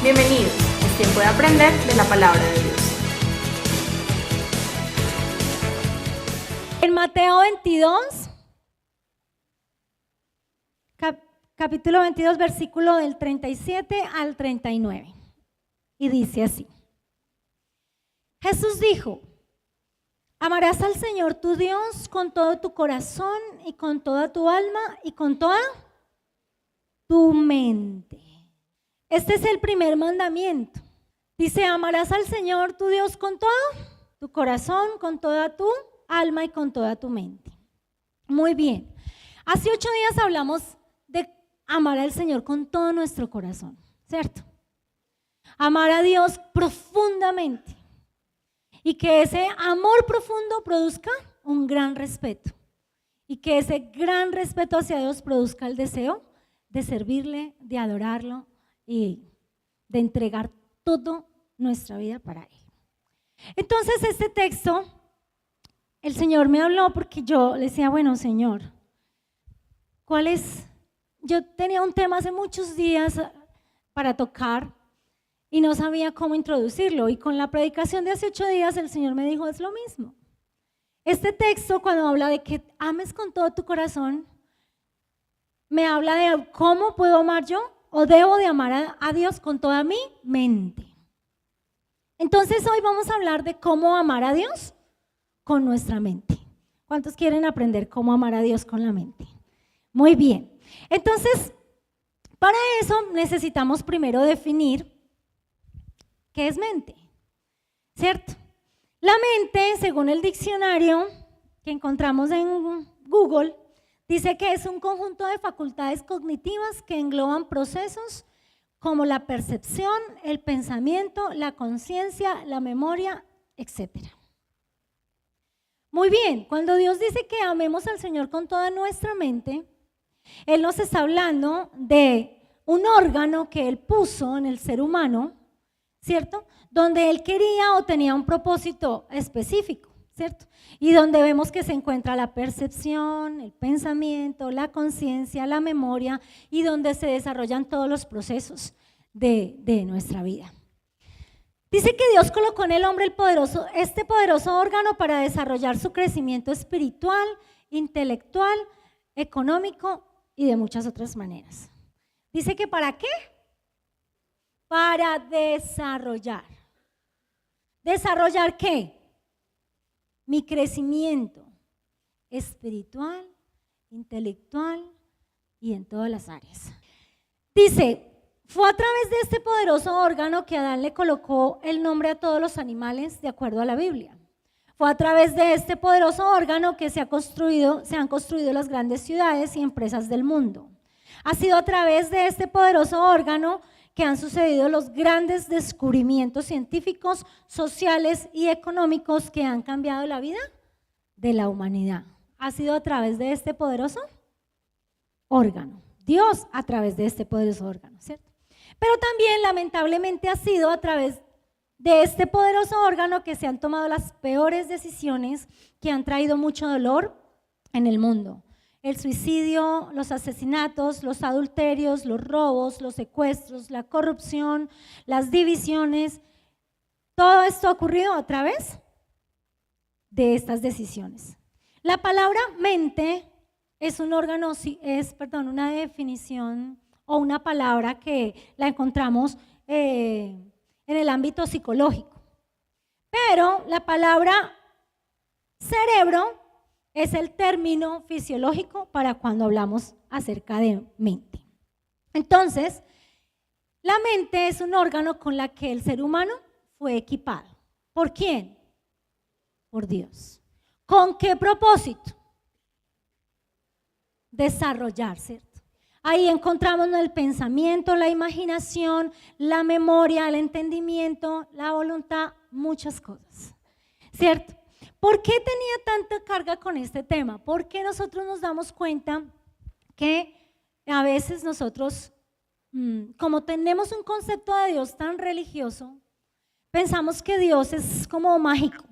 Bienvenidos, es tiempo de aprender de la palabra de Dios. En Mateo 22, capítulo 22, versículo del 37 al 39. Y dice así: Jesús dijo: amarás al Señor tu Dios con todo tu corazón y con toda tu alma y con toda tu mente. Este es el primer mandamiento. Dice: amarás al Señor tu Dios con todo tu corazón, con toda tu alma y con toda tu mente. Muy bien. Hace 8 días hablamos de amar al Señor con todo nuestro corazón, ¿cierto? Amar a Dios profundamente y que ese amor profundo produzca un gran respeto y que ese gran respeto hacia Dios produzca el deseo de servirle, de adorarlo y de entregar toda nuestra vida para Él. Entonces este texto, el Señor me habló porque yo le decía: bueno, Señor, ¿cuál es? Yo tenía un tema hace muchos días para tocar y no sabía cómo introducirlo, y con la predicación de hace 8 días el Señor me dijo: es lo mismo. Este texto, cuando habla de que ames con todo tu corazón, me habla de cómo puedo amar yo o debo de amar a Dios con toda mi mente. Entonces hoy vamos a hablar de cómo amar a Dios con nuestra mente. ¿Cuántos quieren aprender cómo amar a Dios con la mente? Muy bien. Entonces, para eso necesitamos primero definir qué es mente, ¿cierto? La mente, según el diccionario que encontramos en Google, dice que es un conjunto de facultades cognitivas que engloban procesos como la percepción, el pensamiento, la conciencia, la memoria, etc. Muy bien, cuando Dios dice que amemos al Señor con toda nuestra mente, Él nos está hablando de un órgano que Él puso en el ser humano, ¿cierto? Donde Él quería o tenía un propósito específico, ¿cierto? Y donde vemos que se encuentra la percepción, el pensamiento, la conciencia, la memoria, y donde se desarrollan todos los procesos de nuestra vida. Dice que Dios colocó en el hombre este poderoso órgano para desarrollar su crecimiento espiritual, intelectual, económico y de muchas otras maneras. Dice que ¿para qué? Para desarrollar. ¿Desarrollar qué? Mi crecimiento espiritual, intelectual y en todas las áreas. Dice: fue a través de este poderoso órgano que Adán le colocó el nombre a todos los animales de acuerdo a la Biblia. Fue a través de este poderoso órgano que se han construido las grandes ciudades y empresas del mundo. Ha sido a través de este poderoso órgano que han sucedido los grandes descubrimientos científicos, sociales y económicos que han cambiado la vida de la humanidad. Ha sido a través de este poderoso órgano. Dios a través de este poderoso órgano, ¿cierto? Pero también lamentablemente ha sido a través de este poderoso órgano que se han tomado las peores decisiones que han traído mucho dolor en el mundo. El suicidio, los asesinatos, los adulterios, los robos, los secuestros, la corrupción, las divisiones, todo esto ha ocurrido a través de estas decisiones. La palabra mente es un órgano, una definición o una palabra que la encontramos en el ámbito psicológico. Pero la palabra cerebro es el término fisiológico para cuando hablamos acerca de mente. Entonces, la mente es un órgano con la que el ser humano fue equipado. ¿Por quién? Por Dios. ¿Con qué propósito? Desarrollar, ¿cierto? Ahí encontramos el pensamiento, la imaginación, la memoria, el entendimiento, la voluntad, muchas cosas, ¿cierto? ¿Por qué tenía tanta carga con este tema? Porque nosotros nos damos cuenta que a veces nosotros, como tenemos un concepto de Dios tan religioso, pensamos que Dios es como mágico.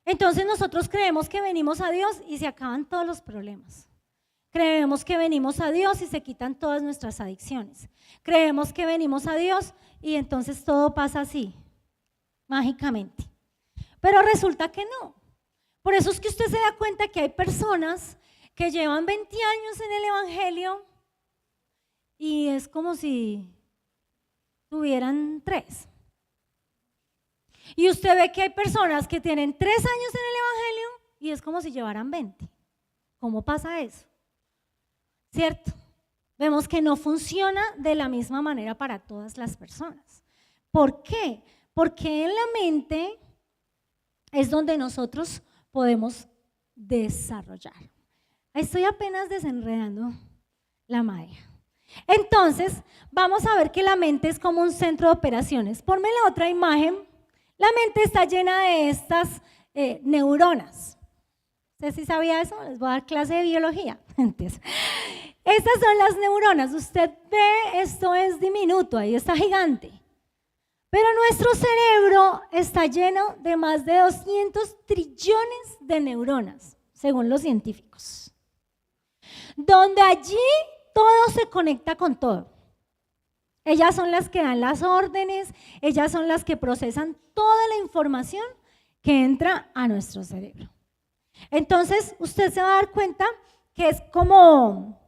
Entonces nosotros creemos que venimos a Dios y se acaban todos los problemas. Creemos que venimos a Dios y se quitan todas nuestras adicciones. Creemos que venimos a Dios y entonces todo pasa así, mágicamente. Pero resulta que no. Por eso es que usted se da cuenta que hay personas que llevan 20 años en el Evangelio y es como si tuvieran 3. Y usted ve que hay personas que tienen 3 años en el Evangelio y es como si llevaran 20. ¿Cómo pasa eso? ¿Cierto? Vemos que no funciona de la misma manera para todas las personas. ¿Por qué? Porque en la mente es donde nosotros podemos desarrollar. Estoy apenas desenredando la madera. Entonces, vamos a ver que la mente es como un centro de operaciones. Ponme la otra imagen. La mente está llena de estas neuronas. ¿Usted sí sabía eso? Les voy a dar clase de biología. Entonces, estas son las neuronas. Usted ve, esto es diminuto, ahí está gigante. Pero nuestro cerebro está lleno de más de 200 trillones de neuronas, según los científicos. Donde allí todo se conecta con todo. Ellas son las que dan las órdenes, ellas son las que procesan toda la información que entra a nuestro cerebro. Entonces, usted se va a dar cuenta que es como,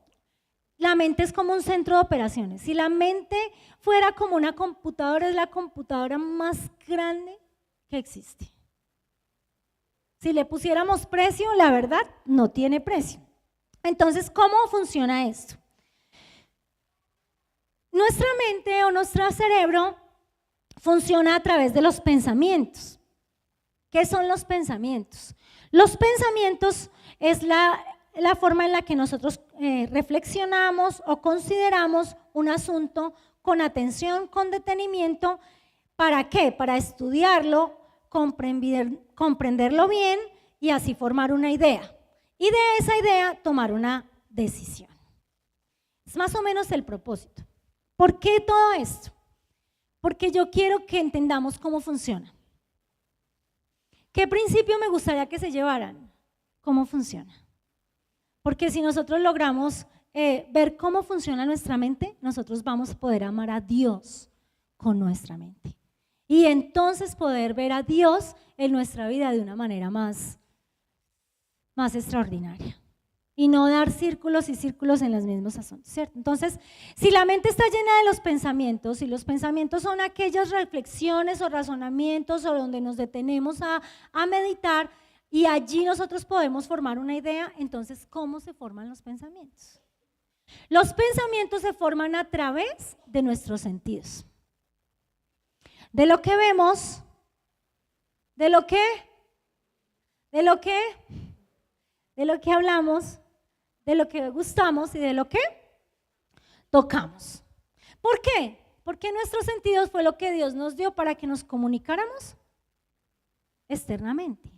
la mente es como un centro de operaciones. Si la mente fuera como una computadora, es la computadora más grande que existe. Si le pusiéramos precio, la verdad, no tiene precio. Entonces, ¿cómo funciona esto? Nuestra mente o nuestro cerebro funciona a través de los pensamientos. ¿Qué son los pensamientos? Los pensamientos es la forma en la que nosotros reflexionamos o consideramos un asunto con atención, con detenimiento. ¿Para qué? Para estudiarlo, comprenderlo bien y así formar una idea. Y de esa idea tomar una decisión. Es más o menos el propósito. ¿Por qué todo esto? Porque yo quiero que entendamos cómo funciona. ¿Qué principio me gustaría que se llevaran? ¿Cómo funciona? Porque si nosotros logramos ver cómo funciona nuestra mente, nosotros vamos a poder amar a Dios con nuestra mente. Y entonces poder ver a Dios en nuestra vida de una manera más extraordinaria. Y no dar círculos y círculos en los mismos asuntos, ¿cierto? Entonces, si la mente está llena de los pensamientos, y los pensamientos son aquellas reflexiones o razonamientos o donde nos detenemos a meditar, y allí nosotros podemos formar una idea, entonces, ¿cómo se forman los pensamientos? Los pensamientos se forman a través de nuestros sentidos. De lo que vemos, de lo que hablamos, de lo que gustamos y de lo que tocamos. ¿Por qué? Porque nuestros sentidos fue lo que Dios nos dio para que nos comunicáramos externamente.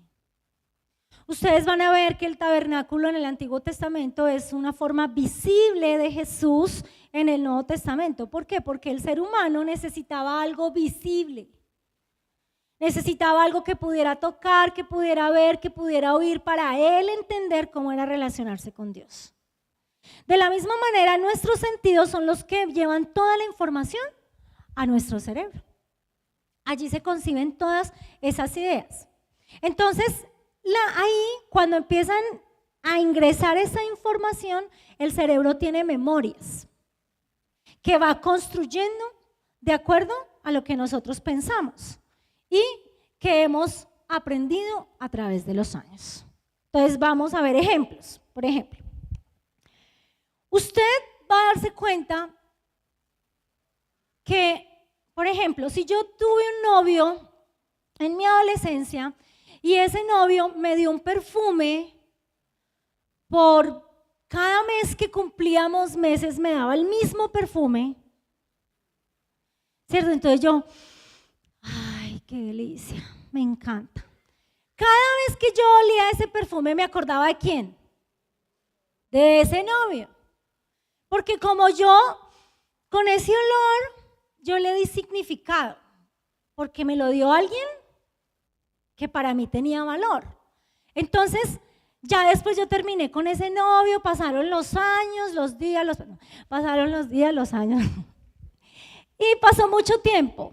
Ustedes van a ver que el tabernáculo en el Antiguo Testamento es una forma visible de Jesús en el Nuevo Testamento. ¿Por qué? Porque el ser humano necesitaba algo visible. Necesitaba algo que pudiera tocar, que pudiera ver, que pudiera oír para él entender cómo era relacionarse con Dios. De la misma manera, nuestros sentidos son los que llevan toda la información a nuestro cerebro. Allí se conciben todas esas ideas. Entonces, ahí cuando empiezan a ingresar esa información, el cerebro tiene memorias que va construyendo de acuerdo a lo que nosotros pensamos y que hemos aprendido a través de los años. Entonces vamos a ver ejemplos. Por ejemplo, usted va a darse cuenta que, por ejemplo, si yo tuve un novio en mi adolescencia y ese novio me dio un perfume, por cada mes que cumplíamos meses me daba el mismo perfume, ¿cierto? Entonces yo, ay, qué delicia, me encanta. Cada vez que yo olía ese perfume me acordaba ¿de quién? De ese novio. Porque como yo, con ese olor, yo le di significado, porque me lo dio alguien que para mí tenía valor. Entonces, Ya después yo terminé con ese novio, pasaron los años, pasaron los días, los años. Y pasó mucho tiempo.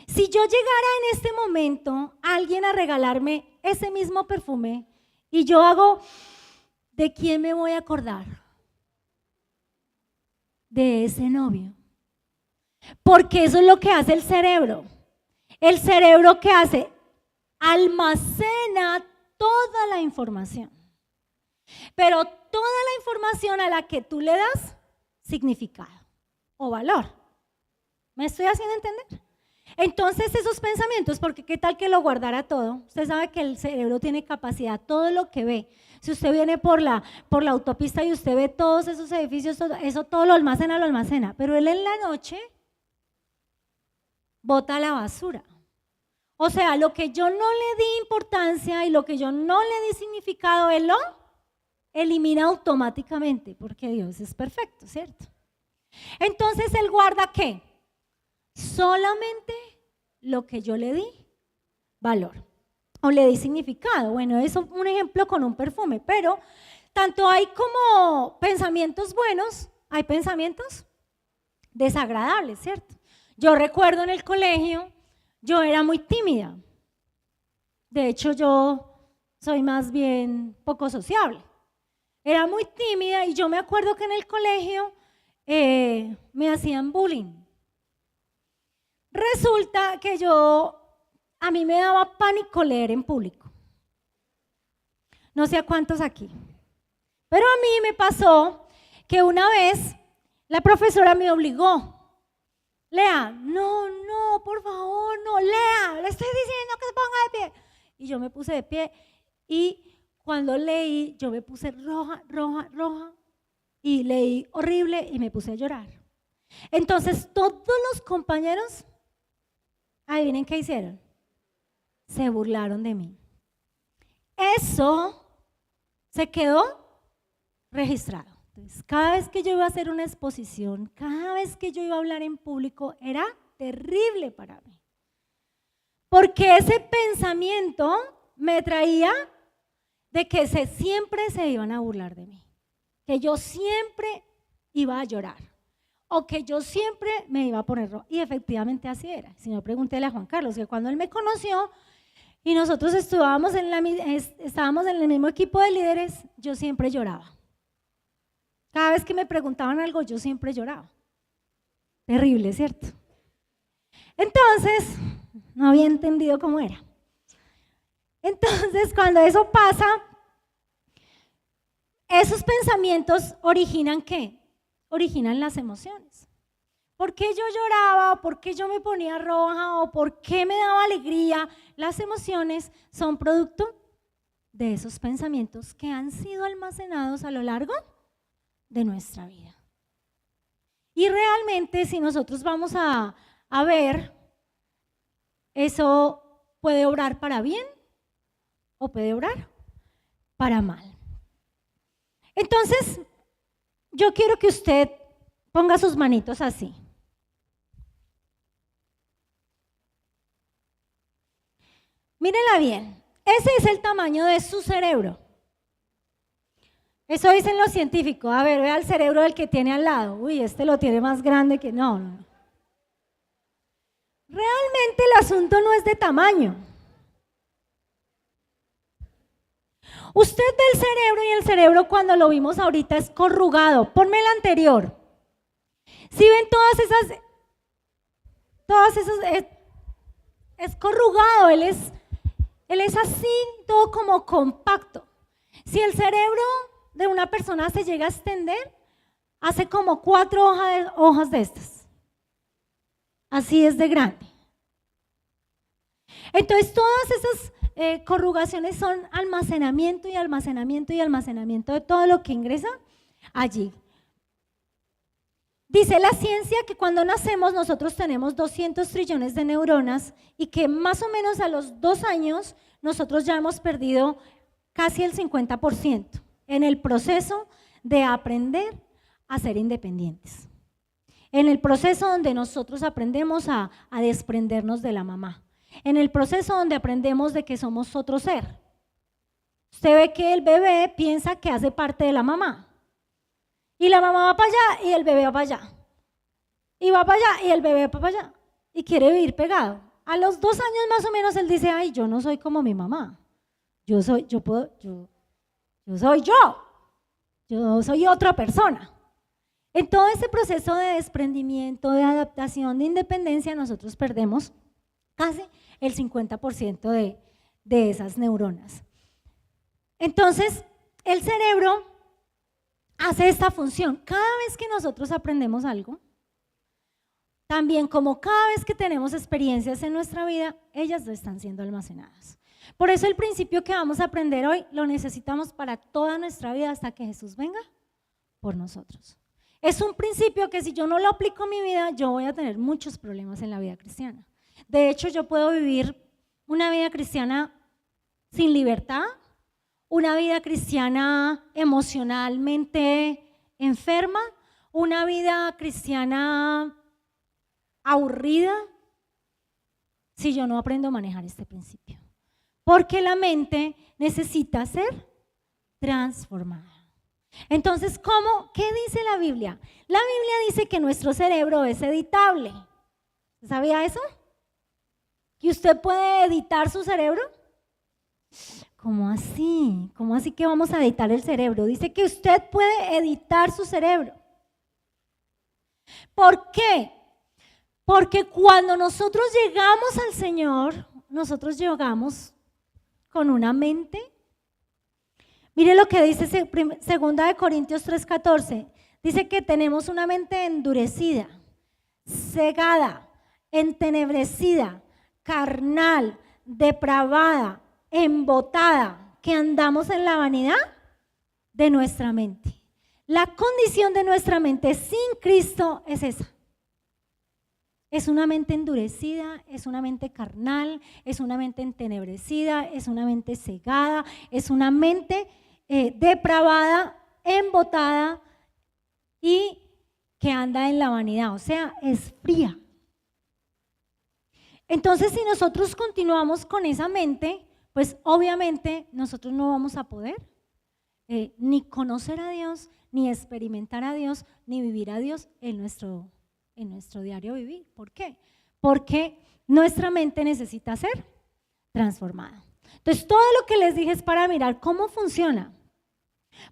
Si yo llegara en este momento alguien a regalarme ese mismo perfume y yo hago, ¿de quién me voy a acordar? De ese novio. Porque eso es lo que hace el cerebro. El cerebro, ¿qué hace? Almacena toda la información. Pero toda la información a la que tú le das significado o valor. ¿Me estoy haciendo entender? Entonces esos pensamientos, porque qué tal que lo guardara todo. Usted sabe que el cerebro tiene capacidad, todo lo que ve. Si usted viene por la autopista y usted ve todos esos edificios, eso todo lo almacena. Pero él en la noche bota a la basura. O sea, lo que yo no le di importancia y lo que yo no le di significado, él lo elimina automáticamente, porque Dios es perfecto, ¿cierto? Entonces él guarda ¿qué? Solamente lo que yo le di valor o le di significado. Bueno, es un ejemplo con un perfume, pero tanto hay como pensamientos buenos, hay pensamientos desagradables, ¿cierto? Yo recuerdo en el colegio, yo era muy tímida. De hecho, yo soy más bien poco sociable. Era muy tímida y yo me acuerdo que en el colegio me hacían bullying. Resulta que a mí me daba pánico leer en público. No sé a cuántos aquí. Pero a mí me pasó que una vez la profesora me obligó. Lea, no, por favor, no, lea, le estoy diciendo que se ponga de pie. Y yo me puse de pie y cuando leí yo me puse roja y leí horrible y me puse a llorar. Entonces todos los compañeros, adivinen qué hicieron, se burlaron de mí. Eso se quedó registrado. Entonces, cada vez que yo iba a hacer una exposición, cada vez que yo iba a hablar en público, era terrible para mí. Porque ese pensamiento me traía de que siempre se iban a burlar de mí, que yo siempre iba a llorar o que yo siempre me iba a poner rojo. Y efectivamente así era. Si no, pregúntele a Juan Carlos, que cuando él me conoció y nosotros estábamos en el mismo equipo de líderes, yo siempre lloraba. Cada vez que me preguntaban algo, yo siempre lloraba. Terrible, ¿cierto? Entonces, no había entendido cómo era. Entonces, cuando eso pasa, esos pensamientos originan ¿qué? Originan las emociones. ¿Por qué yo lloraba? ¿Por qué yo me ponía roja? ¿O por qué me daba alegría? Las emociones son producto de esos pensamientos que han sido almacenados a lo largo de nuestra vida. Y realmente, si nosotros vamos a ver, eso puede obrar para bien o puede obrar para mal. Entonces, yo quiero que usted ponga sus manitos así. Mírenla bien, ese es el tamaño de su cerebro. Eso dicen los científicos. A ver, vea el cerebro del que tiene al lado. Uy, este lo tiene más grande que… No. Realmente el asunto no es de tamaño. Usted ve el cerebro y el cerebro cuando lo vimos ahorita es corrugado. Ponme el anterior. Si ven todas esas, es corrugado, él es así, todo como compacto. Si el cerebro de una persona se llega a extender, hace como 4 hojas de estas. Así es de grande. Entonces todas esas corrugaciones son almacenamiento y almacenamiento y almacenamiento de todo lo que ingresa allí. Dice la ciencia que cuando nacemos nosotros tenemos 200 trillones de neuronas y que más o menos a los 2 años nosotros ya hemos perdido casi el 50% en el proceso de aprender a ser independientes. En el proceso donde nosotros aprendemos a desprendernos de la mamá. En el proceso donde aprendemos de que somos otro ser. Usted ve que el bebé piensa que hace parte de la mamá. Y la mamá va para allá y el bebé va para allá. Y va para allá y el bebé va para allá. Y quiere vivir pegado. A los 2 años más o menos él dice, ay, yo no soy como mi mamá. Yo soy otra persona. En todo ese proceso de desprendimiento, de adaptación, de independencia, nosotros perdemos casi el 50% de esas neuronas. Entonces, el cerebro hace esta función. Cada vez que nosotros aprendemos algo, también como cada vez que tenemos experiencias en nuestra vida, ellas no están siendo almacenadas. Por eso el principio que vamos a aprender hoy lo necesitamos para toda nuestra vida hasta que Jesús venga por nosotros. Es un principio que si yo no lo aplico en mi vida, yo voy a tener muchos problemas en la vida cristiana. De hecho, yo puedo vivir una vida cristiana sin libertad, una vida cristiana emocionalmente enferma, una vida cristiana aburrida, si yo no aprendo a manejar este principio. Porque la mente necesita ser transformada. Entonces, ¿qué dice la Biblia? La Biblia dice que nuestro cerebro es editable. ¿Sabía eso? ¿Que usted puede editar su cerebro? ¿Cómo así? ¿Cómo así que vamos a editar el cerebro? Dice que usted puede editar su cerebro. ¿Por qué? Porque cuando nosotros llegamos al Señor, nosotros llegamos con una mente. Mire lo que dice 2 Corintios 3:14. Dice que tenemos una mente endurecida, cegada, entenebrecida, carnal, depravada, embotada, que andamos en la vanidad de nuestra mente. La condición de nuestra mente sin Cristo es esa. Es una mente endurecida, es una mente carnal, es una mente entenebrecida, es una mente cegada, es una mente depravada, embotada y que anda en la vanidad, o sea, es fría. Entonces, si nosotros continuamos con esa mente, pues obviamente nosotros no vamos a poder ni conocer a Dios, ni experimentar a Dios, ni vivir a Dios en nuestro diario vivir. ¿Por qué? Porque nuestra mente necesita ser transformada. Entonces, todo lo que les dije es para mirar cómo funciona.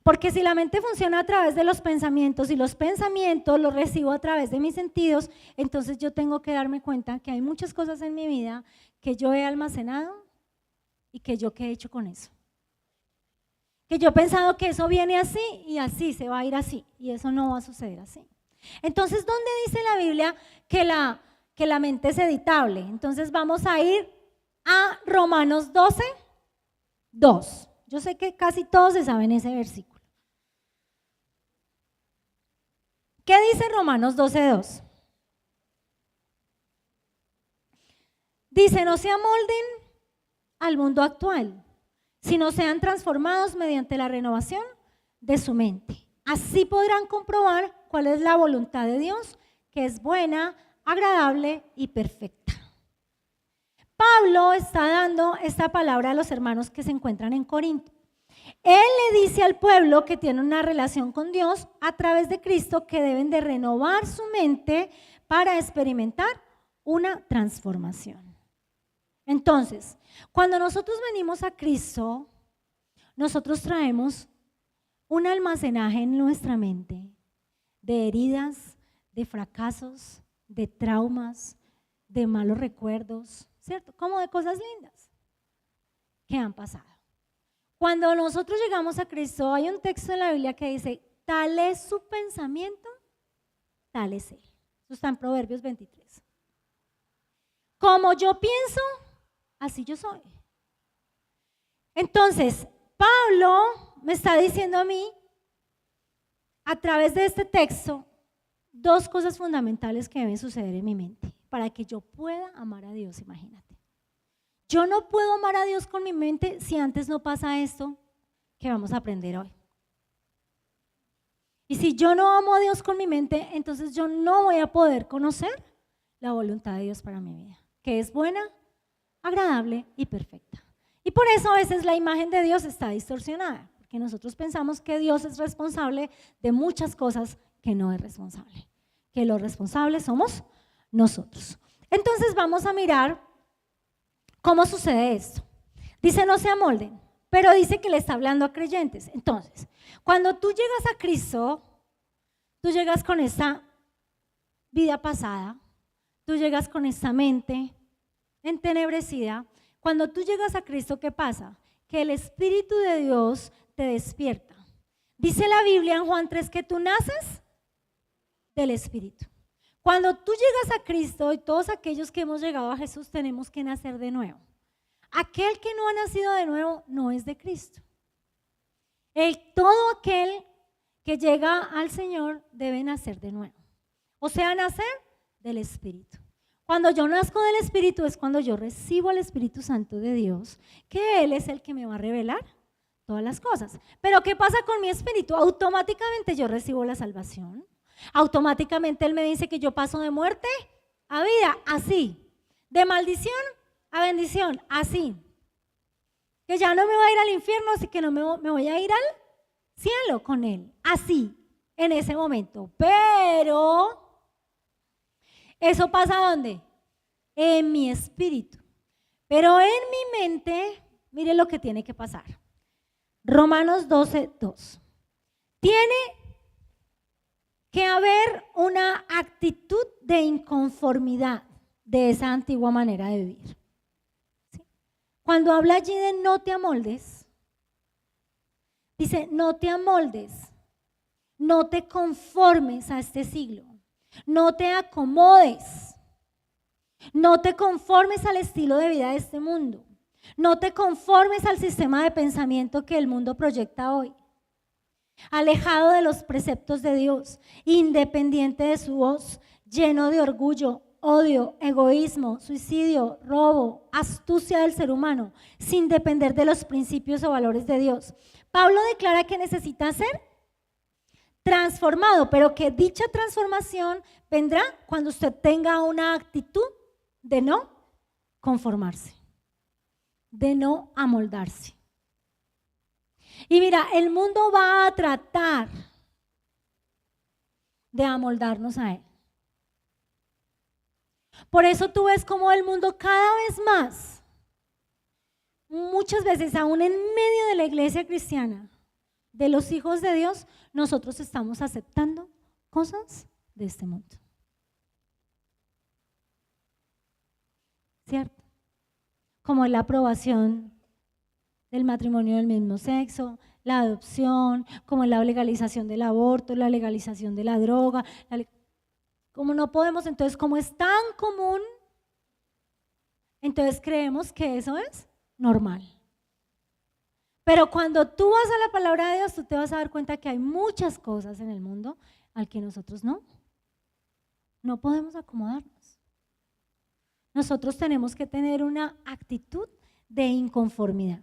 Porque si la mente funciona a través de los pensamientos y los pensamientos los recibo a través de mis sentidos, entonces yo tengo que darme cuenta que hay muchas cosas en mi vida que yo he almacenado y que yo qué he hecho con eso. Que yo he pensado que eso viene así y así se va a ir así y eso no va a suceder así. Entonces, ¿dónde dice la Biblia que la mente es editable? Entonces vamos a ir a Romanos 12:2. Yo sé que casi todos se saben ese versículo. ¿Qué dice Romanos 12:2? Dice, no se amolden al mundo actual, sino sean transformados mediante la renovación de su mente. Así podrán comprobar cuál es la voluntad de Dios, que es buena, agradable y perfecta. Pablo está dando esta palabra a los hermanos que se encuentran en Corinto. Él le dice al pueblo que tiene una relación con Dios a través de Cristo que deben de renovar su mente para experimentar una transformación. Entonces, cuando nosotros venimos a Cristo, nosotros traemos un almacenaje en nuestra mente de heridas, de fracasos, de traumas, de malos recuerdos, ¿cierto? Como de cosas lindas que han pasado. Cuando nosotros llegamos a Cristo, hay un texto en la Biblia que dice, tal es su pensamiento, tal es él. Eso está en Proverbios 23. Como yo pienso, así yo soy. Entonces, Pablo me está diciendo a mí, a través de este texto, dos cosas fundamentales que deben suceder en mi mente para que yo pueda amar a Dios, imagínate. Yo no puedo amar a Dios con mi mente si antes no pasa esto que vamos a aprender hoy. Y si yo no amo a Dios con mi mente, entonces yo no voy a poder conocer la voluntad de Dios para mi vida, que es buena, agradable y perfecta. Y por eso a veces la imagen de Dios está distorsionada, porque nosotros pensamos que Dios es responsable de muchas cosas que no es responsable, que los responsables somos nosotros. Entonces vamos a mirar cómo sucede esto. Dice no se amolden, pero dice que le está hablando a creyentes. Entonces, cuando tú llegas a Cristo, tú llegas con esta vida pasada, tú llegas con esta mente entenebrecida. Cuando tú llegas a Cristo, ¿qué pasa? Que el Espíritu de Dios te despierta. Dice la Biblia en Juan 3 que tú naces del Espíritu. Cuando tú llegas a Cristo, y todos aquellos que hemos llegado a Jesús tenemos que nacer de nuevo. Aquel que no ha nacido de nuevo no es de Cristo. Todo aquel que llega al Señor debe nacer de nuevo. O sea, nacer del Espíritu. Cuando yo nazco del Espíritu es cuando yo recibo al Espíritu Santo de Dios, que Él es el que me va a revelar todas las cosas. Pero ¿qué pasa con mi espíritu? Automáticamente yo recibo la salvación. Automáticamente Él me dice que yo paso de muerte a vida, así. De maldición a bendición, así. Que ya no me voy a ir al infierno, así que no me voy a ir al cielo con Él. Así, en ese momento. Pero ¿eso pasa ¿dónde? En mi espíritu. Pero en mi mente, mire lo que tiene que pasar. Romanos 12:2. Tiene que haber una actitud de inconformidad de esa antigua manera de vivir. ¿Sí? Cuando habla allí de no te amoldes, dice no te amoldes, no te conformes a este siglo, no te acomodes, no te conformes al estilo de vida de este mundo, no te conformes al sistema de pensamiento que el mundo proyecta hoy. Alejado de los preceptos de Dios, independiente de su voz, lleno de orgullo, odio, egoísmo, suicidio, robo, astucia del ser humano, sin depender de los principios o valores de Dios. Pablo declara que necesita ser transformado, pero que dicha transformación vendrá cuando usted tenga una actitud de no conformarse, de no amoldarse. Y mira, el mundo va a tratar de amoldarnos a él. Por eso tú ves cómo el mundo cada vez más, muchas veces aún en medio de la iglesia cristiana, de los hijos de Dios, nosotros estamos aceptando cosas de este mundo. ¿Cierto? Como la aprobación del matrimonio del mismo sexo, la adopción, como la legalización del aborto, la legalización de la droga, como no podemos, entonces como es tan común, entonces creemos que eso es normal. Pero cuando tú vas a la palabra de Dios, tú te vas a dar cuenta que hay muchas cosas en el mundo al que nosotros no podemos acomodarnos. Nosotros tenemos que tener una actitud de inconformidad.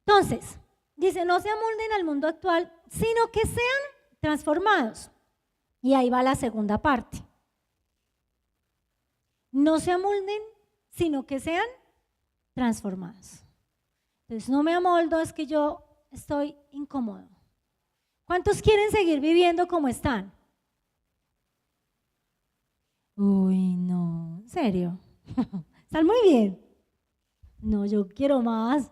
Entonces, dice, no se amolden al mundo actual, sino que sean transformados. Y ahí va la segunda parte. No se amolden, sino que sean transformados. Entonces, no me amoldo, es que yo estoy incómodo. ¿Cuántos quieren seguir viviendo como están? Uy, no, en serio. Están muy bien. No, yo quiero más.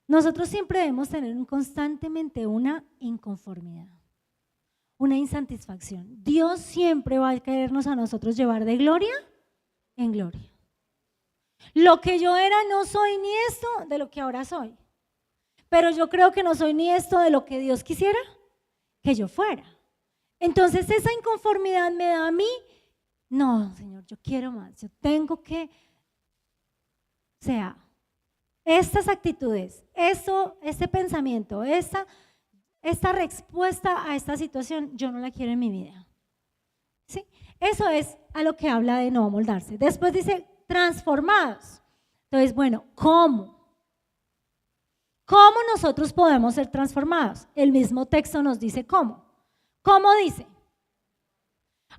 Nosotros siempre debemos tener constantemente una inconformidad, una insatisfacción. Dios siempre va a querernos a nosotros llevar de gloria en gloria. Lo que yo era no soy ni esto de lo que ahora soy, pero yo creo que no soy ni esto de lo que Dios quisiera que yo fuera. Entonces esa inconformidad me da a mí, no, Señor, yo quiero más, yo tengo que, o sea, estas actitudes, este pensamiento, esta respuesta a esta situación, yo no la quiero en mi vida. ¿Sí? Eso es a lo que habla de no amoldarse. Después dice transformados. Entonces, bueno, ¿cómo? ¿Cómo nosotros podemos ser transformados? El mismo texto nos dice cómo. ¿Cómo dice?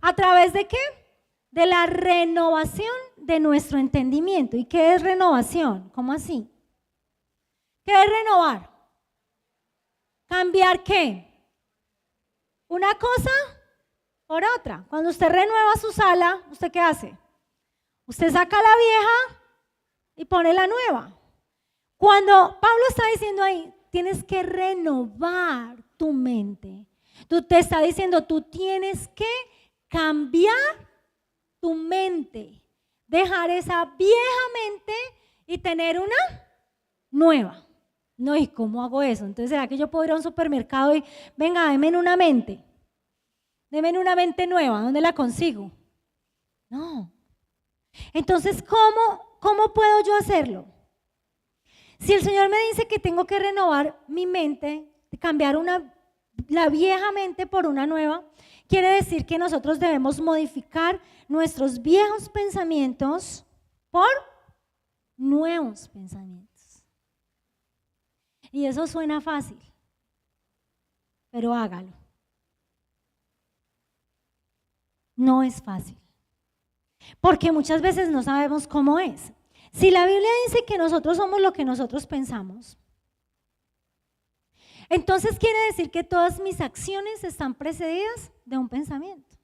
¿A través de qué? de la renovación de nuestro entendimiento. ¿Y qué es renovación? ¿Cómo así? ¿Qué es renovar? ¿Cambiar qué? Una cosa por otra. Cuando usted renueva su sala, ¿usted qué hace? Usted saca la vieja y pone la nueva. Cuando Pablo está diciendo ahí, tienes que renovar tu mente. Tú te está diciendo, tú tienes que cambiar tu mente, dejar esa vieja mente y tener una nueva. No, ¿y cómo hago eso? Entonces, ¿será que yo puedo ir a un supermercado y, venga, deme una mente nueva, ¿dónde la consigo? No. Entonces, ¿cómo puedo yo hacerlo? Si el Señor me dice que tengo que renovar mi mente, cambiar la vieja mente por una nueva, quiere decir que nosotros debemos modificar nuestros viejos pensamientos por nuevos pensamientos. Y eso suena fácil, pero hágalo. No es fácil, porque muchas veces no sabemos cómo es. Si la Biblia dice que nosotros somos lo que nosotros pensamos, entonces quiere decir que todas mis acciones están precedidas de un pensamiento.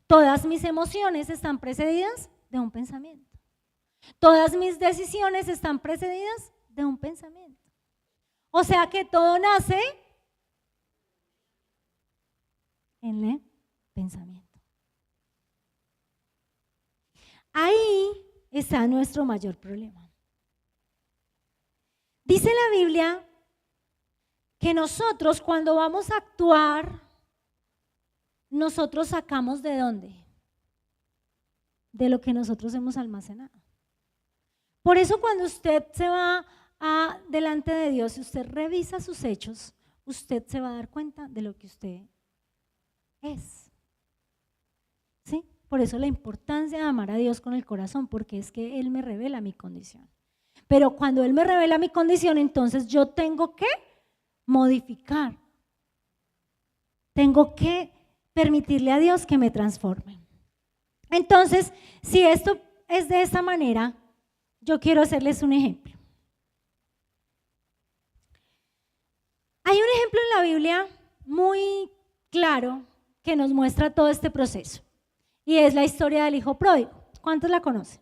Todas mis emociones están precedidas de un pensamiento. Todas mis decisiones están precedidas de un pensamiento. O sea que todo nace en el pensamiento. Ahí está nuestro mayor problema. Dice la Biblia que nosotros cuando vamos a actuar, nosotros sacamos ¿de dónde? De lo que nosotros hemos almacenado. Por eso cuando usted se va delante de Dios y usted revisa sus hechos, usted se va a dar cuenta de lo que usted es. ¿Sí? Por eso la importancia de amar a Dios con el corazón, porque es que Él me revela mi condición. Pero cuando Él me revela mi condición, entonces yo tengo que modificar. Tengo que permitirle a Dios que me transforme. Entonces, si esto es de esta manera, yo quiero hacerles un ejemplo. Hay un ejemplo en la Biblia muy claro que nos muestra todo este proceso. Y es la historia del hijo pródigo. ¿Cuántos la conocen?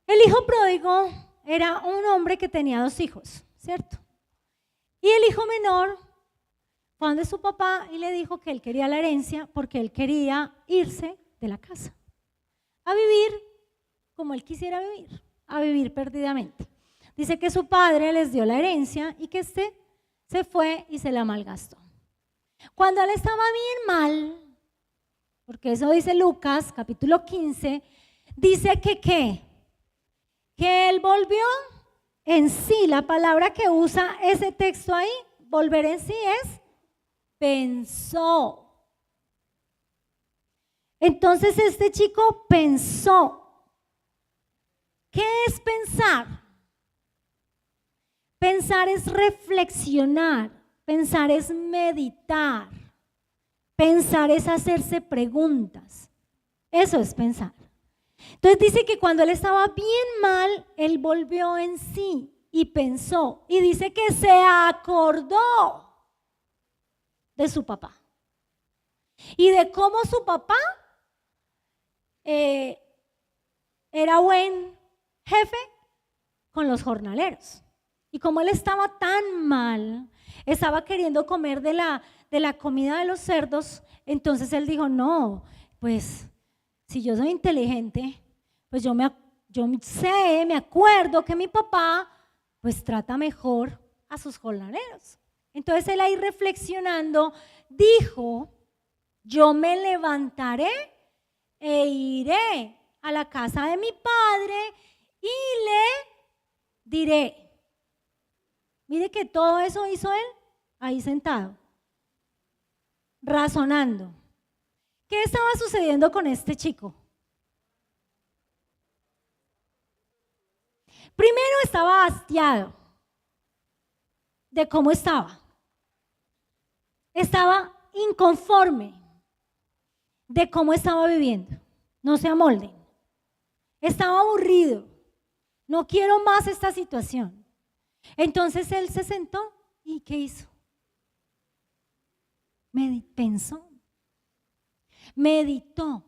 El hijo pródigo era un hombre que tenía 2 hijos, ¿cierto? Y el hijo menor fue donde su papá y le dijo que él quería la herencia porque él quería irse de la casa a vivir como él quisiera vivir, a vivir perdidamente. Dice que su padre les dio la herencia y que este se fue y se la malgastó. Cuando él estaba bien mal, porque eso dice Lucas capítulo 15, dice que él volvió en sí. La palabra que usa ese texto ahí, volver en sí, es pensó. Entonces este chico pensó. ¿Qué es pensar? Pensar es reflexionar, pensar es meditar, pensar es hacerse preguntas. Eso es pensar. Entonces dice que cuando él estaba bien mal, él volvió en sí y pensó. Y dice que se acordó de su papá y de cómo su papá era buen jefe con los jornaleros. Y como él estaba tan mal, estaba queriendo comer de la comida de los cerdos, entonces él dijo, no, pues si yo soy inteligente, pues yo sé, me acuerdo que mi papá pues trata mejor a sus jornaleros. Entonces él ahí reflexionando dijo, yo me levantaré e iré a la casa de mi padre y le diré. Mire que todo eso hizo él ahí sentado, razonando. ¿Qué estaba sucediendo con este chico? Primero estaba hastiado de cómo estaba. Estaba inconforme. de cómo estaba viviendo. No se amolden. Estaba aburrido. No quiero más esta situación. Entonces él se sentó y ¿qué hizo? Pensó, meditó,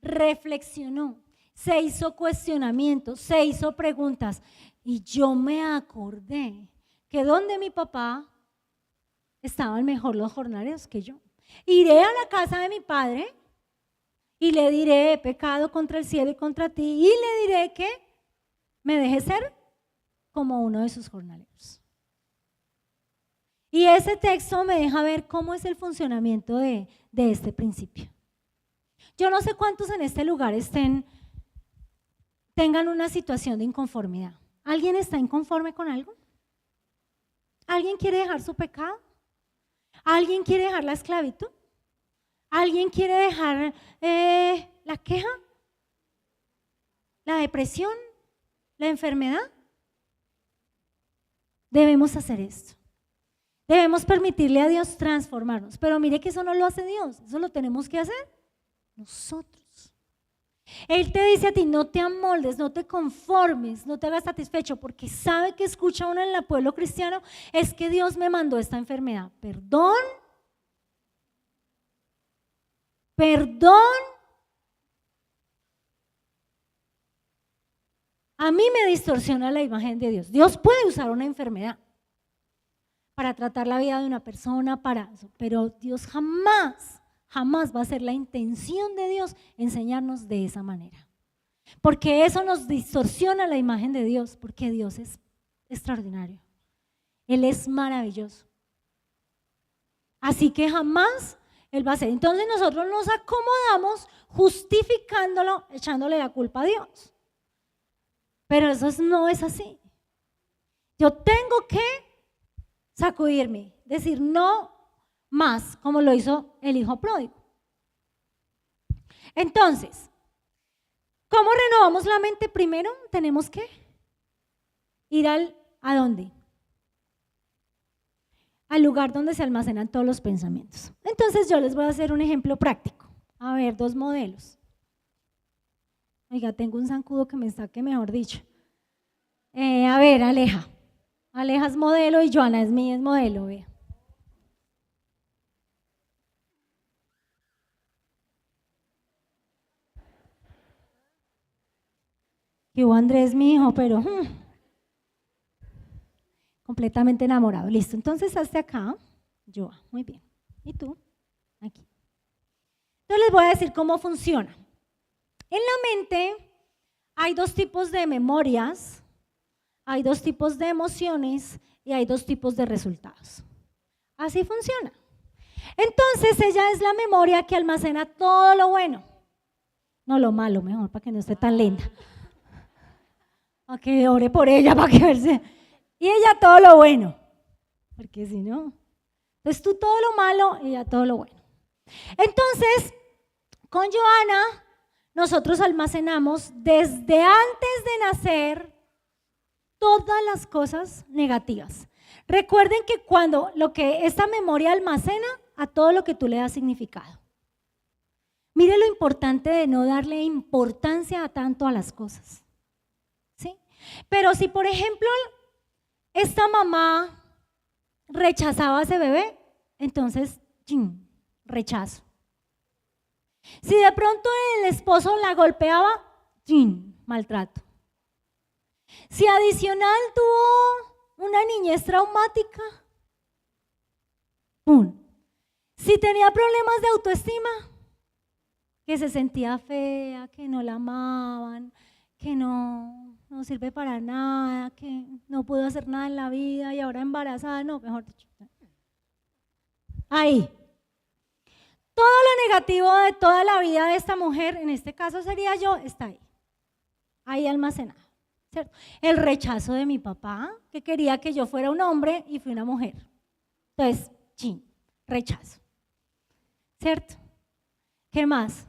reflexionó, se hizo cuestionamientos, se hizo preguntas. Y yo me acordé que donde mi papá estaban mejor los jornaleros que yo. Iré a la casa de mi padre y le diré, he pecado contra el cielo y contra ti, y le diré que me deje ser como uno de sus jornaleros. Y ese texto me deja ver cómo es el funcionamiento de este principio. Yo no sé cuántos en este lugar tengan una situación de inconformidad. ¿Alguien está inconforme con algo? ¿Alguien quiere dejar su pecado? ¿Alguien quiere dejar la esclavitud? ¿Alguien quiere dejar la queja? ¿La depresión? ¿La enfermedad? Debemos hacer esto. Debemos permitirle a Dios transformarnos. Pero mire que eso no lo hace Dios, eso lo tenemos que hacer nosotros. Él te dice a ti, no te amoldes, no te conformes, no te hagas satisfecho, porque sabe que escucha uno en el pueblo cristiano, es que Dios me mandó esta enfermedad. Perdón. A mí me distorsiona la imagen de Dios. Dios puede usar una enfermedad para tratar la vida de una persona, pero Dios jamás va a ser la intención de Dios enseñarnos de esa manera. Porque eso nos distorsiona la imagen de Dios, porque Dios es extraordinario. Él es maravilloso. Así que jamás Él va a ser. Entonces nosotros nos acomodamos justificándolo, echándole la culpa a Dios. Pero eso no es así. Yo tengo que sacudirme, decir no más, como lo hizo el hijo pródigo. Entonces, ¿cómo renovamos la mente? Primero tenemos que ir ¿a dónde? Al lugar donde se almacenan todos los pensamientos. Entonces yo les voy a hacer un ejemplo práctico. A ver, 2 modelos. Oiga, tengo un zancudo que me saque, mejor dicho. A ver, Aleja. Aleja es modelo y Joana es modelo, vea. Que Andrés, mi hijo, pero completamente enamorado. Listo, entonces hazte acá, Joa, muy bien. ¿Y tú? Aquí. Entonces les voy a decir cómo funciona. En la mente hay 2 tipos de memorias, hay 2 tipos de emociones y hay 2 tipos de resultados. Así funciona. Entonces ella es la memoria que almacena todo lo bueno, no lo malo, mejor, para que no esté tan linda. Para que ore por ella, para que verse. Y ella todo lo bueno, porque si no, entonces tú todo lo malo y ella todo lo bueno. Entonces, con Joana, nosotros almacenamos desde antes de nacer todas las cosas negativas. Recuerden que cuando esta memoria almacena a todo lo que tú le das significado. Mire lo importante de no darle importancia tanto a las cosas. ¿Sí? Pero si, por ejemplo, esta mamá rechazaba a ese bebé, entonces, rechazo. Si de pronto el esposo la golpeaba, maltrato. Si adicional tuvo una niñez traumática, si tenía problemas de autoestima, que se sentía fea, que no la amaban, que no sirve para nada, que no pudo hacer nada en la vida y ahora embarazada, no, mejor dicho. Ahí. Todo lo negativo de toda la vida de esta mujer, en este caso sería yo, está ahí almacenado, ¿cierto? El rechazo de mi papá, que quería que yo fuera un hombre y fui una mujer. Entonces, rechazo, ¿cierto? ¿Qué más?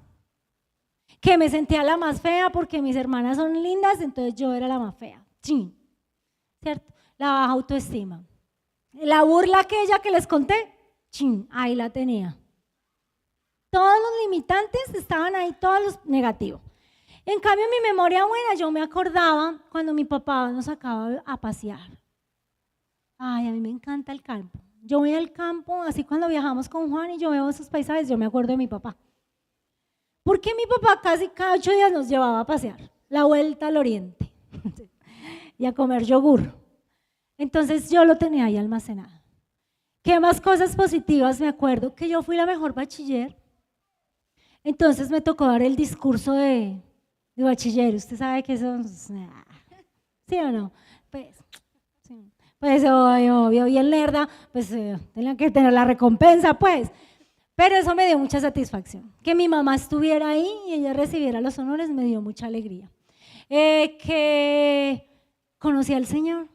Que me sentía la más fea porque mis hermanas son lindas, entonces yo era la más fea, ¿cierto? La baja autoestima. La burla aquella que les conté, ahí la tenía. todos los limitantes estaban ahí, todos los negativos. En cambio, en mi memoria buena, yo me acordaba cuando mi papá nos sacaba a pasear. Ay, a mí me encanta el campo. Yo voy al campo, así cuando viajamos con Juan y yo veo esos paisajes, yo me acuerdo de mi papá. Porque mi papá casi cada 8 días nos llevaba a pasear, la vuelta al oriente, y a comer yogur. Entonces yo lo tenía ahí almacenado. ¿Qué más cosas positivas me acuerdo? Que yo fui la mejor bachiller. Entonces me tocó dar el discurso de bachiller. Usted sabe que eso, ¿sí o no? Pues obvio, bien lerda, pues tenía que tener la recompensa, pues. Pero eso me dio mucha satisfacción. Que mi mamá estuviera ahí y ella recibiera los honores me dio mucha alegría. Que conocí al Señor,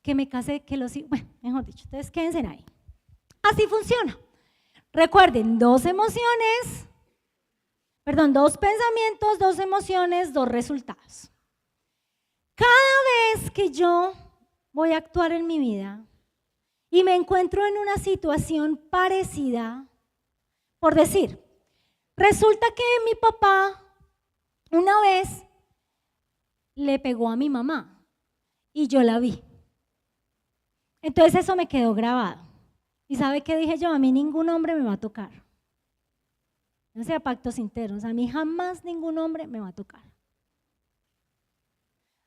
que me casé, que los hijos, bueno, mejor dicho, ustedes quédense ahí. Así funciona. Recuerden, 2 pensamientos, 2 emociones, 2 resultados. Cada vez que yo voy a actuar en mi vida y me encuentro en una situación parecida, por decir, resulta que mi papá una vez le pegó a mi mamá y yo la vi. Entonces eso me quedó grabado. ¿Y sabe qué dije yo? A mí ningún hombre me va a tocar. No sea pactos internos, a mí jamás ningún hombre me va a tocar.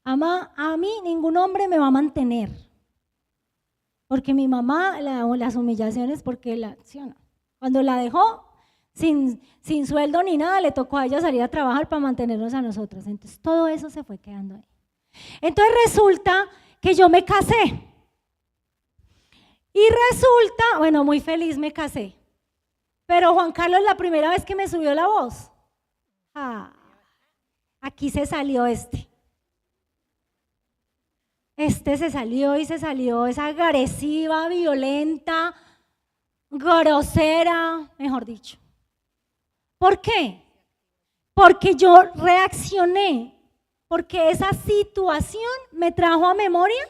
A mí ningún hombre me va a mantener. Porque mi mamá, las humillaciones, porque ¿sí o no? Cuando la dejó sin sueldo ni nada, le tocó a ella salir a trabajar para mantenernos a nosotras. Entonces todo eso se fue quedando ahí. Entonces resulta que yo me casé. Y resulta, bueno, muy feliz me casé. Pero Juan Carlos, la primera vez que me subió la voz, aquí se salió este. Este se salió y se salió, es agresiva, violenta, grosera, mejor dicho. ¿Por qué? Porque yo reaccioné, porque esa situación me trajo a memoria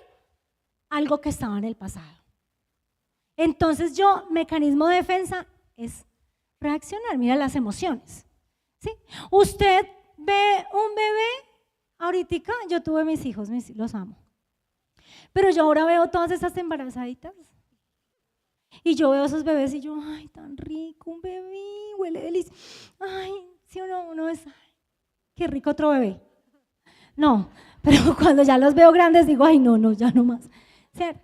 algo que estaba en el pasado. Entonces yo, mecanismo de defensa es reaccionar, mira las emociones. ¿Sí? Usted ve un bebé, ahorita yo tuve mis hijos, los amo. Pero yo ahora veo todas esas embarazaditas y yo veo esos bebés y yo, ay, tan rico, un bebé, huele delicioso. Ay, si uno es, ay, qué rico otro bebé. No, pero cuando ya los veo grandes digo, ay, no, ya no más. ¿Cierto?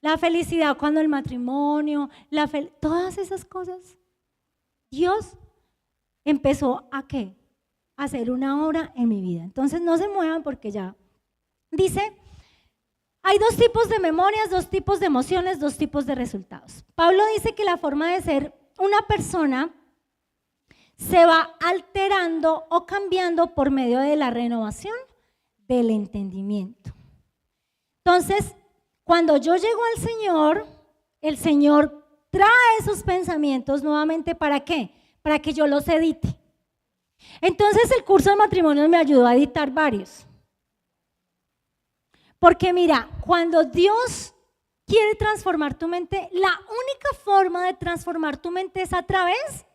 La felicidad cuando el matrimonio, todas esas cosas, Dios empezó ¿a qué? A hacer una obra en mi vida. Entonces no se muevan porque ya dice, hay 2 tipos de memorias, 2 tipos de emociones, 2 tipos de resultados. Pablo dice que la forma de ser una persona se va alterando o cambiando por medio de la renovación del entendimiento. Entonces, cuando yo llego al Señor, el Señor trae esos pensamientos nuevamente, ¿para qué? Para que yo los edite. Entonces el curso de matrimonios me ayudó a editar varios. Porque mira, cuando Dios quiere transformar tu mente, la única forma de transformar tu mente es a través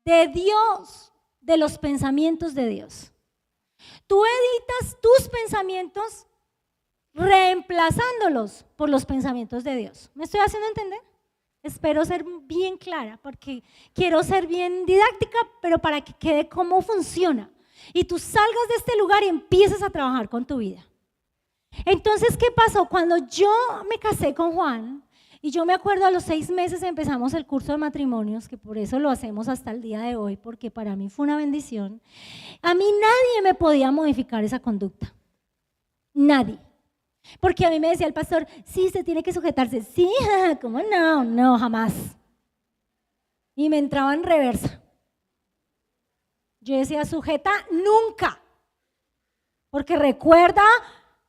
de Dios, de los pensamientos de Dios. Tú editas tus pensamientos reemplazándolos por los pensamientos de Dios. ¿Me estoy haciendo entender? Espero ser bien clara porque quiero ser bien didáctica, pero para que quede cómo funciona y tú salgas de este lugar y empieces a trabajar con tu vida. Entonces, ¿qué pasó? Cuando yo me casé con Juan, y yo me acuerdo a los 6 meses empezamos el curso de matrimonios, que por eso lo hacemos hasta el día de hoy, porque para mí fue una bendición, a mí nadie me podía modificar esa conducta, nadie. Porque a mí me decía el pastor, sí, se tiene que sujetarse. Sí, ¿cómo no? No, jamás. Y me entraba en reversa. Yo decía, sujeta nunca. Porque recuerda,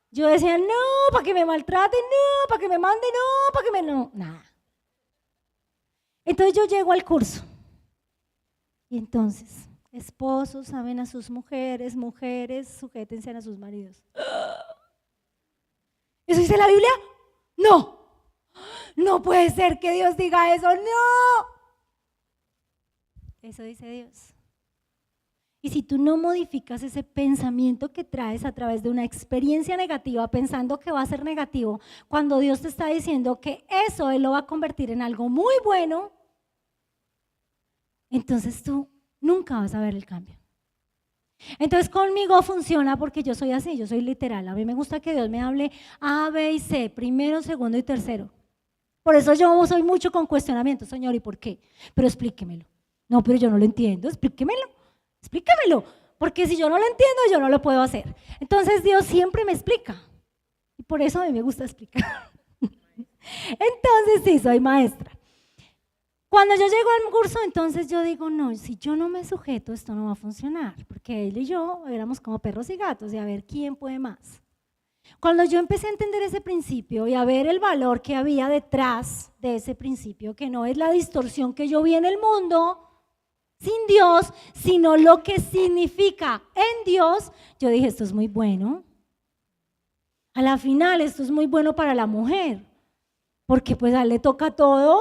yo decía, no, para que me maltrate, no, para que me mande, no, para que me... No, nada. Entonces yo llego al curso. Y entonces, esposos amen a sus mujeres, mujeres sujétense a sus maridos. ¿Eso dice la Biblia? No, no puede ser que Dios diga eso, no. Eso dice Dios. Y si tú no modificas ese pensamiento que traes a través de una experiencia negativa, pensando que va a ser negativo, cuando Dios te está diciendo que eso Él lo va a convertir en algo muy bueno, entonces tú nunca vas a ver el cambio. Entonces conmigo funciona porque yo soy así, yo soy literal. A mí me gusta que Dios me hable A, B y C, primero, segundo y tercero. Por eso yo soy mucho con cuestionamientos, Señor, ¿y por qué? Pero explíquemelo. No, pero yo no lo entiendo, explíquemelo, porque si yo no lo entiendo, yo no lo puedo hacer. Entonces Dios siempre me explica, y por eso a mí me gusta explicar. Entonces sí, soy maestra. Cuando yo llego al curso, entonces yo digo, no, si yo no me sujeto, esto no va a funcionar, porque él y yo éramos como perros y gatos, y a ver quién puede más. Cuando yo empecé a entender ese principio y a ver el valor que había detrás de ese principio, que no es la distorsión que yo vi en el mundo sin Dios, sino lo que significa en Dios, yo dije, esto es muy bueno. A la final, esto es muy bueno para la mujer, porque pues a él le toca todo.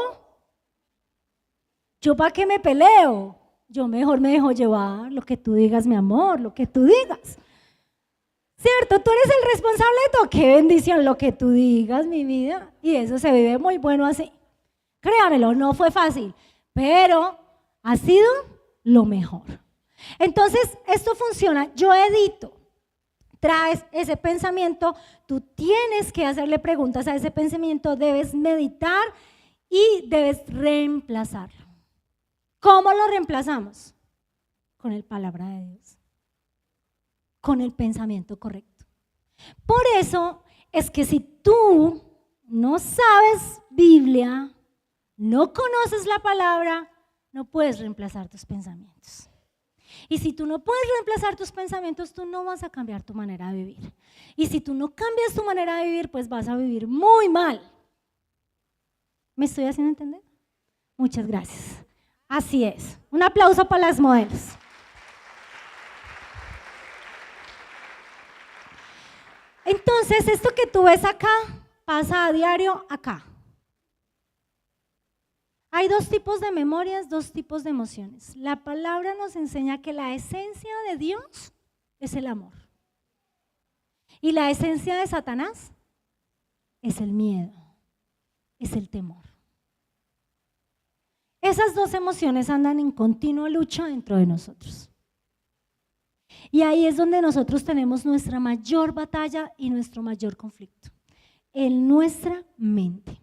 ¿Yo para qué me peleo? Yo mejor me dejo llevar, lo que tú digas, mi amor, lo que tú digas. ¿Cierto? Tú eres el responsable de todo. ¡Qué bendición lo que tú digas, mi vida! Y eso se vive muy bueno así. Créamelo, no fue fácil, pero ha sido lo mejor. Entonces, esto funciona. Yo edito. Traes ese pensamiento, tú tienes que hacerle preguntas a ese pensamiento, debes meditar y debes reemplazarlo. ¿Cómo lo reemplazamos? Con la palabra de Dios, con el pensamiento correcto. Por eso es que si tú no sabes Biblia, no conoces la palabra, no puedes reemplazar tus pensamientos. Y si tú no puedes reemplazar tus pensamientos, tú no vas a cambiar tu manera de vivir. Y si tú no cambias tu manera de vivir, pues vas a vivir muy mal. ¿Me estoy haciendo entender? Muchas gracias. Así es. Un aplauso para las modelos. Entonces, esto que tú ves acá, pasa a diario acá. Hay dos tipos de memorias, dos tipos de emociones. La palabra nos enseña que la esencia de Dios es el amor. Y la esencia de Satanás es el miedo, es el temor. Esas dos emociones andan en continua lucha dentro de nosotros. Y ahí es donde nosotros tenemos nuestra mayor batalla y nuestro mayor conflicto, en nuestra mente.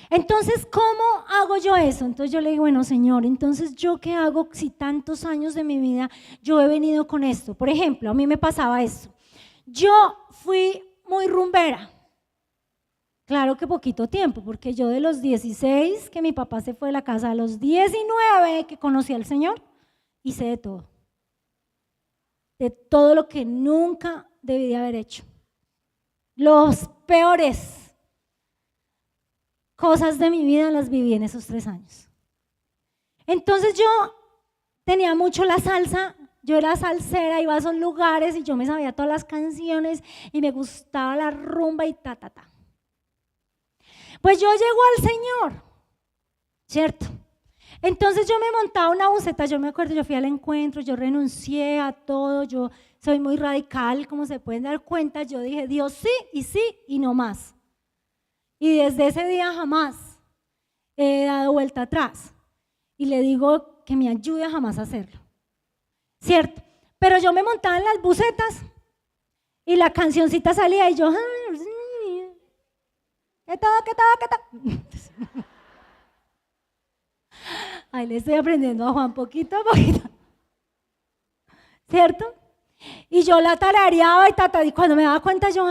Entonces, ¿cómo hago yo eso? Entonces yo le digo, bueno, Señor, entonces ¿yo qué hago si tantos años de mi vida yo he venido con esto? Por ejemplo, a mí me pasaba esto. Yo fui muy rumbera. Claro que poquito tiempo, porque yo de los 16 que mi papá se fue de la casa, a los 19 que conocí al Señor, hice de todo. De todo lo que nunca debí de haber hecho. Los peores cosas de mi vida las viví en esos 3 años. Entonces yo tenía mucho la salsa, yo era salsera, iba a esos lugares y yo me sabía todas las canciones y me gustaba la rumba y ta. Pues yo llego al Señor, ¿cierto? Entonces yo me montaba una buseta, yo me acuerdo, yo fui al encuentro, yo renuncié a todo, yo soy muy radical, como se pueden dar cuenta, yo dije Dios sí y no más. Y desde ese día jamás he dado vuelta atrás y le digo que me ayude a jamás hacerlo, ¿cierto? Pero yo me montaba en las busetas y la cancioncita salía y yo, ¿qué tal? Ahí le estoy aprendiendo a Juan poquito a poquito, ¿cierto? Y yo la tarareaba y cuando me daba cuenta yo,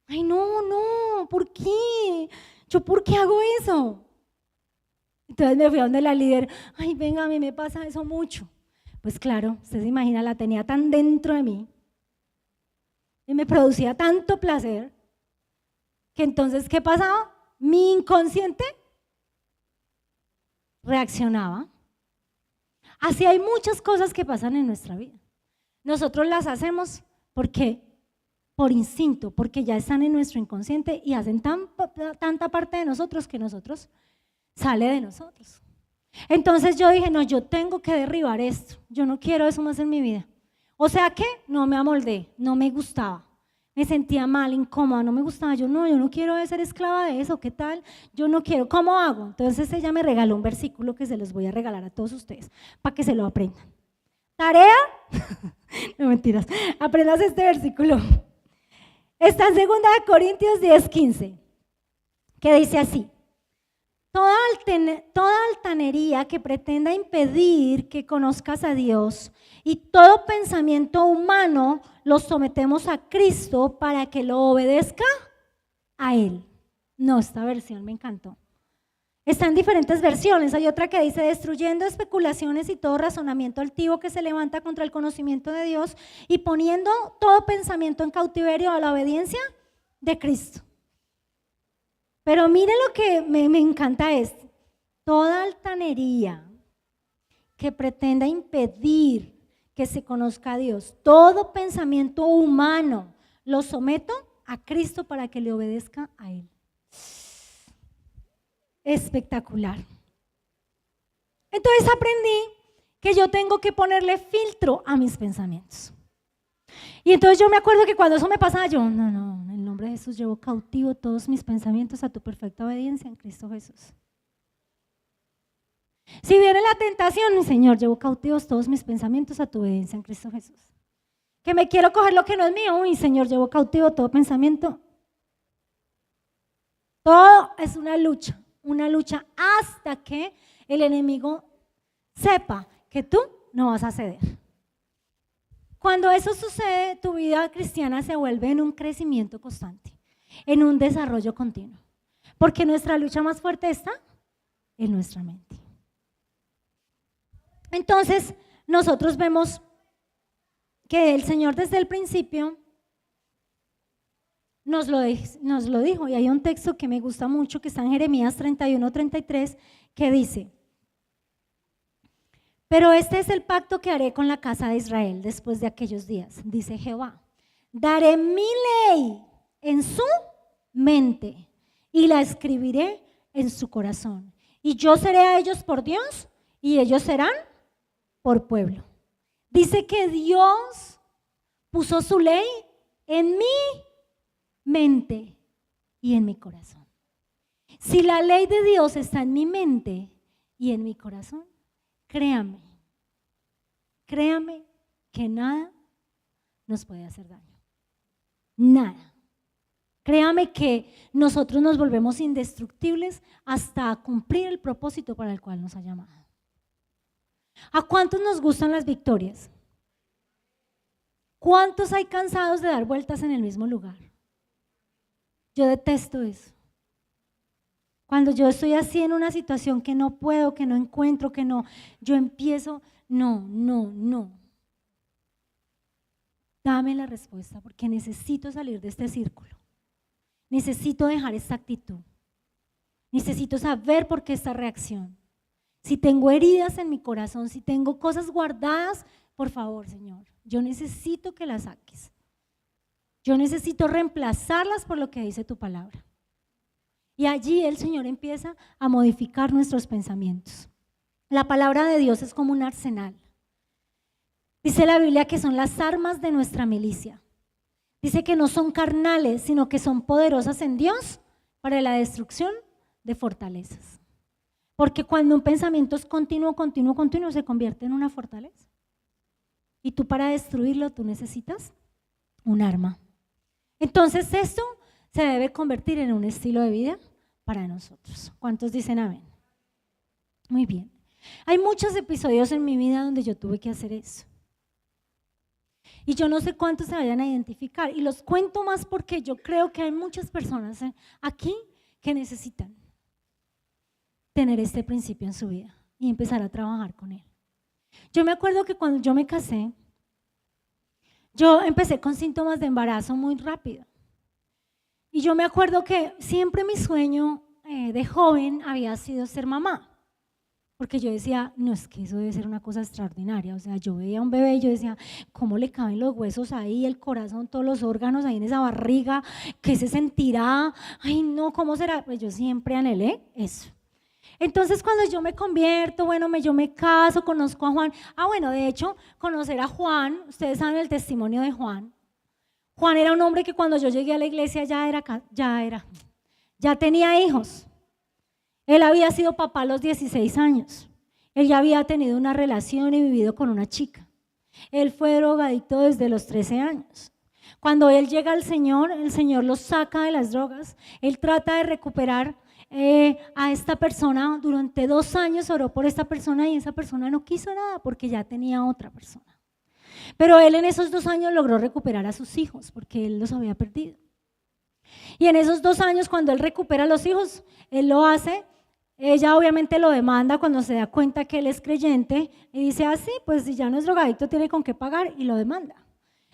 ay no, ¿por qué? ¿Yo por qué hago eso? Entonces me fui a donde la líder, ay venga, a mí me pasa eso mucho. Pues claro, usted se imagina, la tenía tan dentro de mí y me producía tanto placer que entonces, ¿qué pasaba? Mi inconsciente reaccionaba. Así hay muchas cosas que pasan en nuestra vida. Nosotros las hacemos porque por instinto, porque ya están en nuestro inconsciente y hacen tanta parte de nosotros que nosotros sale de nosotros. Entonces yo dije, no, yo tengo que derribar esto, yo no quiero eso más en mi vida. O sea que no me amoldé, no me gustaba, me sentía mal, incómoda, no me gustaba, yo no quiero ser esclava de eso, ¿qué tal? Yo no quiero, ¿cómo hago? Entonces ella me regaló un versículo que se los voy a regalar a todos ustedes para que se lo aprendan. ¿Tarea? No mentiras, aprendas este versículo. Está en 2 Corintios 10:15, que dice así: toda altanería que pretenda impedir que conozcas a Dios y todo pensamiento humano lo sometemos a Cristo para que lo obedezca a Él. No, esta versión me encantó. Está en diferentes versiones. Hay otra que dice: destruyendo especulaciones y todo razonamiento altivo que se levanta contra el conocimiento de Dios y poniendo todo pensamiento en cautiverio a la obediencia de Cristo. Pero mire lo que me encanta es: toda altanería que pretenda impedir que se conozca a Dios, todo pensamiento humano lo someto a Cristo para que le obedezca a Él. Espectacular. Entonces aprendí que yo tengo que ponerle filtro a mis pensamientos. Y entonces yo me acuerdo que cuando eso me pasaba, yo, no, en el nombre de Jesús llevo cautivo todos mis pensamientos a tu perfecta obediencia en Cristo Jesús. Si viene la tentación, mi Señor, llevo cautivos todos mis pensamientos a tu obediencia en Cristo Jesús. Que me quiero coger lo que no es mío, mi Señor, llevo cautivo todo pensamiento. Todo es una lucha hasta que el enemigo sepa que tú no vas a ceder. Cuando eso sucede, tu vida cristiana se vuelve en un crecimiento constante, en un desarrollo continuo, porque nuestra lucha más fuerte está en nuestra mente. Entonces, nosotros vemos que el Señor desde el principio nos lo dijo, y hay un texto que me gusta mucho que está en Jeremías 31:33 que dice: pero este es el pacto que haré con la casa de Israel después de aquellos días, dice Jehová. Daré mi ley en su mente y la escribiré en su corazón. Y yo seré a ellos por Dios y ellos serán por pueblo. Dice que Dios puso su ley en mi mente y en mi corazón. Si la ley de Dios está en mi mente y en mi corazón, créame que nada nos puede hacer daño. Nada. Créame que nosotros nos volvemos indestructibles hasta cumplir el propósito para el cual nos ha llamado. ¿A cuántos nos gustan las victorias? ¿Cuántos hay cansados de dar vueltas en el mismo lugar? Yo detesto eso. Cuando yo estoy así en una situación que no puedo, que no encuentro, que no, yo empiezo, no. Dame la respuesta porque necesito salir de este círculo. Necesito dejar esta actitud. Necesito saber por qué esta reacción. Si tengo heridas en mi corazón, si tengo cosas guardadas, por favor, Señor, yo necesito que las saques. Yo necesito reemplazarlas por lo que dice tu palabra. Y allí el Señor empieza a modificar nuestros pensamientos. La palabra de Dios es como un arsenal. Dice la Biblia que son las armas de nuestra milicia. Dice que no son carnales, sino que son poderosas en Dios para la destrucción de fortalezas. Porque cuando un pensamiento es continuo, se convierte en una fortaleza. Y tú para destruirlo, tú necesitas un arma. Entonces esto se debe convertir en un estilo de vida para nosotros. ¿Cuántos dicen amén? Muy bien. Hay muchos episodios en mi vida donde yo tuve que hacer eso. Y yo no sé cuántos se vayan a identificar. Y los cuento más porque yo creo que hay muchas personas aquí que necesitan tener este principio en su vida y empezar a trabajar con él. Yo me acuerdo que cuando yo me casé, yo empecé con síntomas de embarazo muy rápido. Y yo me acuerdo que siempre mi sueño de joven había sido ser mamá. Porque yo decía, no, es que eso debe ser una cosa extraordinaria. O sea, yo veía a un bebé y yo decía, ¿cómo le caben los huesos ahí, el corazón, todos los órganos ahí en esa barriga? ¿Qué se sentirá? Ay, no, ¿cómo será? Pues yo siempre anhelé eso. Entonces cuando yo me convierto, bueno, yo me caso, conozco a Juan. Bueno, de hecho, conocer a Juan, ustedes saben el testimonio de Juan. Juan era un hombre que cuando yo llegué a la iglesia ya tenía hijos. Él había sido papá a los 16 años. Él ya había tenido una relación y vivido con una chica. Él fue drogadicto desde los 13 años. Cuando él llega al Señor, el Señor lo saca de las drogas. Él trata de recuperar a esta persona. Durante 2 años oró por esta persona y esa persona no quiso nada porque ya tenía otra persona. Pero él en esos 2 años logró recuperar a sus hijos porque él los había perdido. Y en esos 2 años, cuando él recupera a los hijos, él lo hace. Ella obviamente lo demanda cuando se da cuenta que él es creyente y dice, sí, pues si ya no es drogadicto tiene con qué pagar, y lo demanda.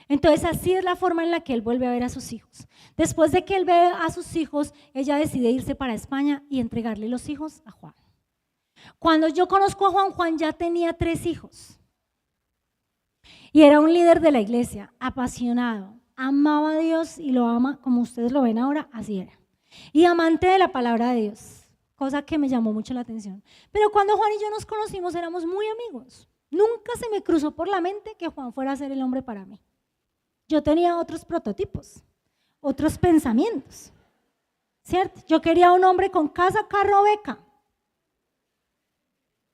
Entonces así es la forma en la que él vuelve a ver a sus hijos. Después de que él ve a sus hijos, ella decide irse para España y entregarle los hijos a Juan. Cuando yo conozco a Juan, Juan ya tenía 3 hijos y era un líder de la iglesia, apasionado, amaba a Dios y lo ama como ustedes lo ven ahora, así era. Y amante de la palabra de Dios. Cosa que me llamó mucho la atención. Pero cuando Juan y yo nos conocimos éramos muy amigos. Nunca se me cruzó por la mente que Juan fuera a ser el hombre para mí. Yo tenía otros prototipos, otros pensamientos, ¿cierto? Yo quería un hombre con casa, carro, beca.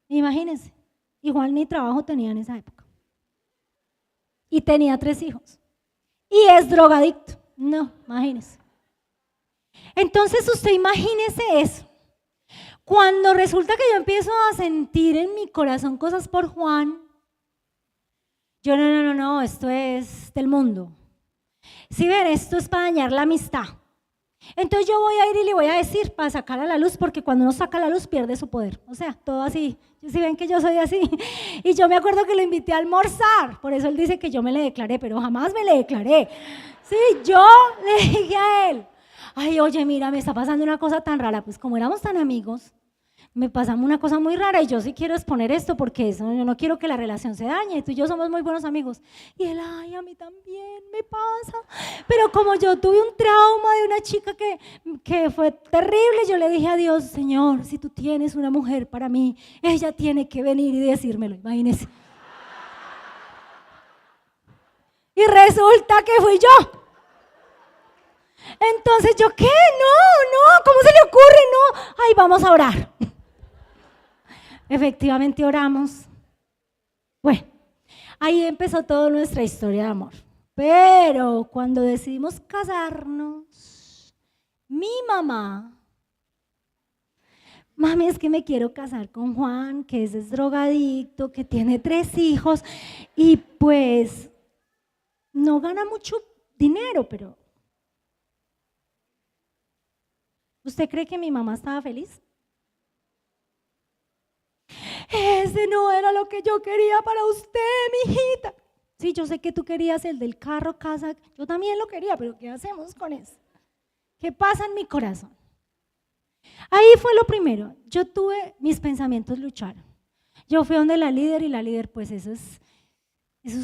Imagínense. Y Juan ni trabajo tenía en esa época. Y tenía 3 hijos. Y es drogadicto. No, imagínense. Entonces usted imagínese eso. Cuando resulta que yo empiezo a sentir en mi corazón cosas por Juan, yo no, esto es del mundo. Si ven, esto es para dañar la amistad. Entonces yo voy a ir y le voy a decir para sacar a la luz, porque cuando uno saca la luz pierde su poder. O sea, todo así. Si ven que yo soy así. Y yo me acuerdo que lo invité a almorzar, por eso él dice que yo me le declaré, pero jamás me le declaré. Sí, yo le dije a él, oye, mira, me está pasando una cosa tan rara. Pues como éramos tan amigos, me pasamos una cosa muy rara y yo sí quiero exponer esto porque yo no quiero que la relación se dañe. Tú y yo somos muy buenos amigos. Y él, a mí también me pasa. Pero como yo tuve un trauma de una chica que fue terrible, yo le dije a Dios, Señor, si tú tienes una mujer para mí, ella tiene que venir y decírmelo, imagínese. Y resulta que fui yo. Entonces yo, ¿qué? No, ¿cómo se le ocurre? No, vamos a orar. Efectivamente oramos. Bueno, ahí empezó toda nuestra historia de amor. Pero cuando decidimos casarnos, mi mamá, mami, es que me quiero casar con Juan, que es drogadicto, que tiene 3 hijos y pues no gana mucho dinero, pero ¿usted cree que mi mamá estaba feliz? Ese no era lo que yo quería para usted, mijita. Sí, yo sé que tú querías el del carro, casa, yo también lo quería, pero ¿qué hacemos con eso? ¿Qué pasa en mi corazón? Ahí fue lo primero. Yo tuve, mis pensamientos lucharon. Yo fui donde la líder y la líder, pues eso es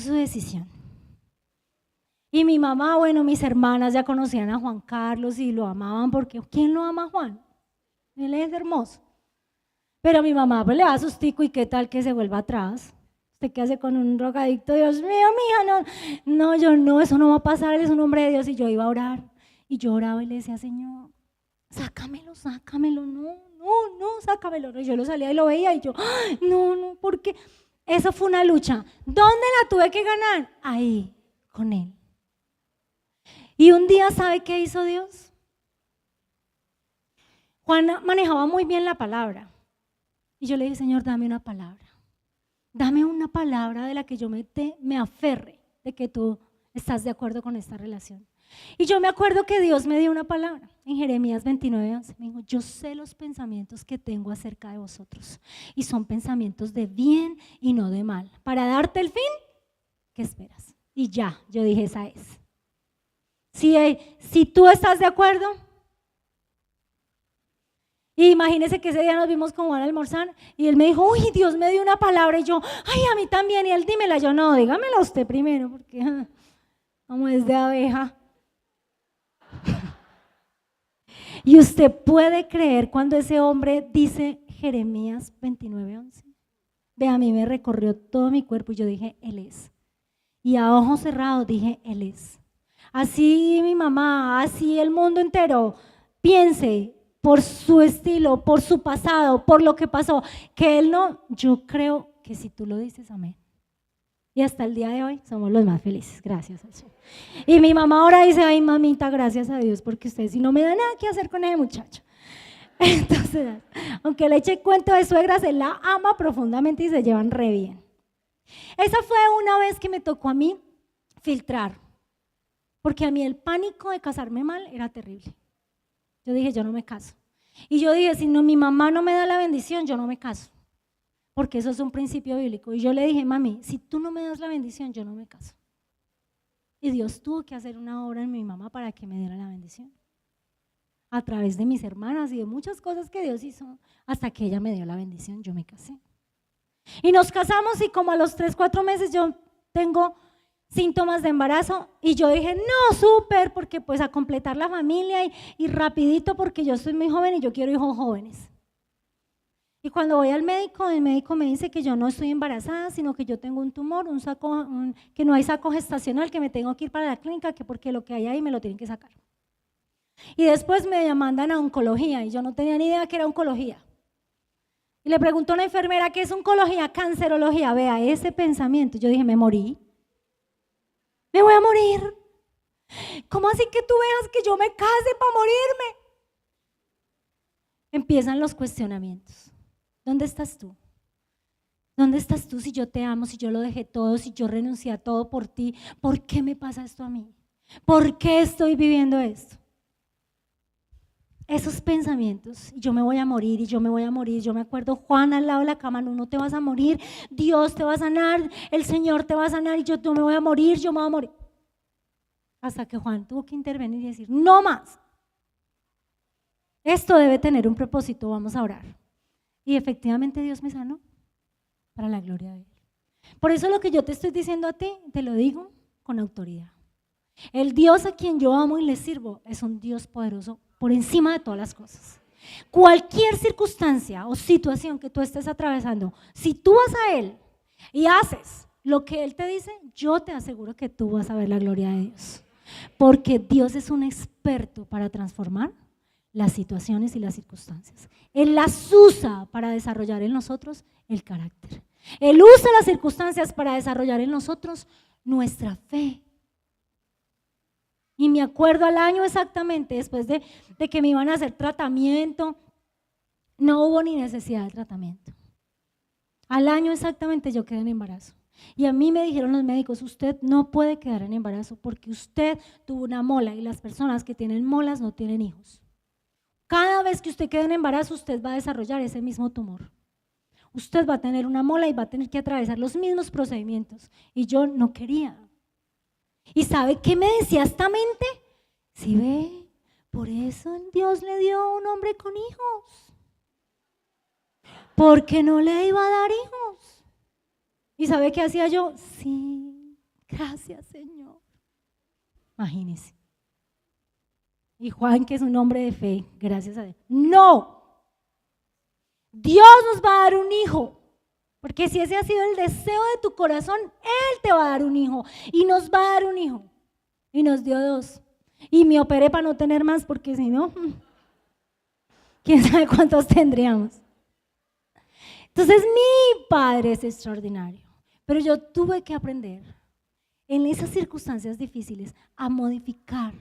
su decisión. Y mi mamá, bueno, mis hermanas ya conocían a Juan Carlos y lo amaban porque ¿quién lo ama a Juan? Él es hermoso. Pero mi mamá pues le da sustico y qué tal que se vuelva atrás. ¿Usted qué hace con un drogadicto? Dios mío, mija, no, yo no, eso no va a pasar, él es un hombre de Dios. Y yo iba a orar y yo oraba y le decía, Señor, sácamelo, no, sácamelo. Y yo lo salía y lo veía y yo, no, porque eso fue una lucha. ¿Dónde la tuve que ganar? Ahí, con él. Y un día, ¿sabe qué hizo Dios? Juan manejaba muy bien la palabra. Y yo le dije, Señor, dame una palabra. Dame una palabra de la que yo me aferre, de que tú estás de acuerdo con esta relación. Y yo me acuerdo que Dios me dio una palabra en Jeremías 29:11. Me dijo, yo sé los pensamientos que tengo acerca de vosotros. Y son pensamientos de bien y no de mal. Para darte el fin, ¿qué esperas? Y ya, yo dije, esa es. Si tú estás de acuerdo. Y imagínese que ese día nos vimos con Juan a almorzar y él me dijo, uy, Dios me dio una palabra, y yo, a mí también, y él dímela. Yo, no, dígamela usted primero, porque como es de abeja. Y usted puede creer cuando ese hombre dice, Jeremías 29:11. Ve, a mí me recorrió todo mi cuerpo y yo dije, Él es. Y a ojos cerrados dije, Él es. Así mi mamá, así el mundo entero piense por su estilo, por su pasado, por lo que pasó, que Él no, yo creo que si tú lo dices, amén. Y hasta el día de hoy somos los más felices, gracias al Señor. Y mi mamá ahora dice, ay mamita, gracias a Dios, porque usted si no me da nada que hacer con ese muchacho. Entonces, aunque le eche cuento de suegras, él la ama profundamente y se llevan re bien. Esa fue una vez que me tocó a mí filtrar, porque a mí el pánico de casarme mal era terrible. Yo dije, yo no me caso. Y yo dije, si no, mi mamá no me da la bendición, yo no me caso, porque eso es un principio bíblico. Y yo le dije, mami, si tú no me das la bendición, yo no me caso. Y Dios tuvo que hacer una obra en mi mamá para que me diera la bendición, a través de mis hermanas y de muchas cosas que Dios hizo, hasta que ella me dio la bendición, yo me casé. Y nos casamos y como a los 3, 4 meses yo tengo síntomas de embarazo y yo dije, no, súper, porque pues a completar la familia y rapidito porque yo soy muy joven y yo quiero hijos jóvenes. Y cuando voy al médico, el médico me dice que yo no estoy embarazada, sino que yo tengo un tumor, que no hay saco gestacional, que me tengo que ir para la clínica, que porque lo que hay ahí me lo tienen que sacar. Y después me mandan a oncología y yo no tenía ni idea que era oncología. Y le preguntó a una enfermera, ¿qué es oncología? Cancerología. Vea, ese pensamiento, yo dije, me morí. Me voy a morir. ¿Cómo así que tú veas que yo me case para morirme? Empiezan los cuestionamientos. ¿Dónde estás tú? ¿Dónde estás tú si yo te amo, si yo lo dejé todo, si yo renuncié a todo por ti? ¿Por qué me pasa esto a mí? ¿Por qué estoy viviendo esto? Esos pensamientos, yo me voy a morir y yo me voy a morir. Yo me acuerdo Juan al lado de la cama, no te vas a morir, Dios te va a sanar, el Señor te va a sanar y yo me voy a morir, yo me voy a morir. Hasta que Juan tuvo que intervenir y decir, no más. Esto debe tener un propósito, vamos a orar. Y efectivamente Dios me sanó para la gloria de Él. Por eso lo que yo te estoy diciendo a ti, te lo digo con autoridad. El Dios a quien yo amo y le sirvo es un Dios poderoso por encima de todas las cosas. Cualquier circunstancia o situación que tú estés atravesando, si tú vas a Él y haces lo que Él te dice, yo te aseguro que tú vas a ver la gloria de Dios. Porque Dios es un experto para transformar las situaciones y las circunstancias. Él las usa para desarrollar en nosotros el carácter. Él usa las circunstancias para desarrollar en nosotros nuestra fe. Y me acuerdo al año exactamente, después de que me iban a hacer tratamiento, no hubo ni necesidad de tratamiento. Al año exactamente yo quedé en embarazo. Y a mí me dijeron los médicos, usted no puede quedar en embarazo porque usted tuvo una mola y las personas que tienen molas no tienen hijos. Cada vez que usted quede en embarazo, usted va a desarrollar ese mismo tumor. Usted va a tener una mola y va a tener que atravesar los mismos procedimientos. Y yo no quería. ¿Y sabe qué me decía esta mente? Si ve, por eso Dios le dio un hombre con hijos. Porque no le iba a dar hijos. ¿Y sabe qué hacía yo? Sí, gracias Señor. Imagínese. Y Juan, que es un hombre de fe, gracias a Dios. No, Dios nos va a dar un hijo. Porque si ese ha sido el deseo de tu corazón, Él te va a dar un hijo. Y nos va a dar un hijo. Y nos dio 2. Y me operé para no tener más, porque si no, quién sabe cuántos tendríamos. Entonces mi Padre es extraordinario. Pero yo tuve que aprender en esas circunstancias difíciles a modificar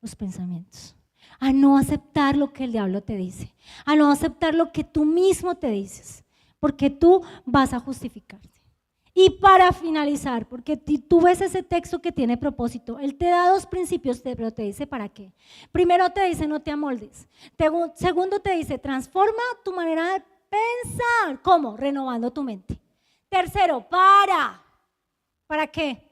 los pensamientos, a no aceptar lo que el diablo te dice, a no aceptar lo que tú mismo te dices, porque tú vas a justificarte. Y para finalizar, porque tú ves ese texto que tiene propósito, él te da 2 principios, pero te dice para qué. Primero te dice no te amoldes. Segundo te dice transforma tu manera de pensar. ¿Cómo? Renovando tu mente. Tercero, ¿para qué?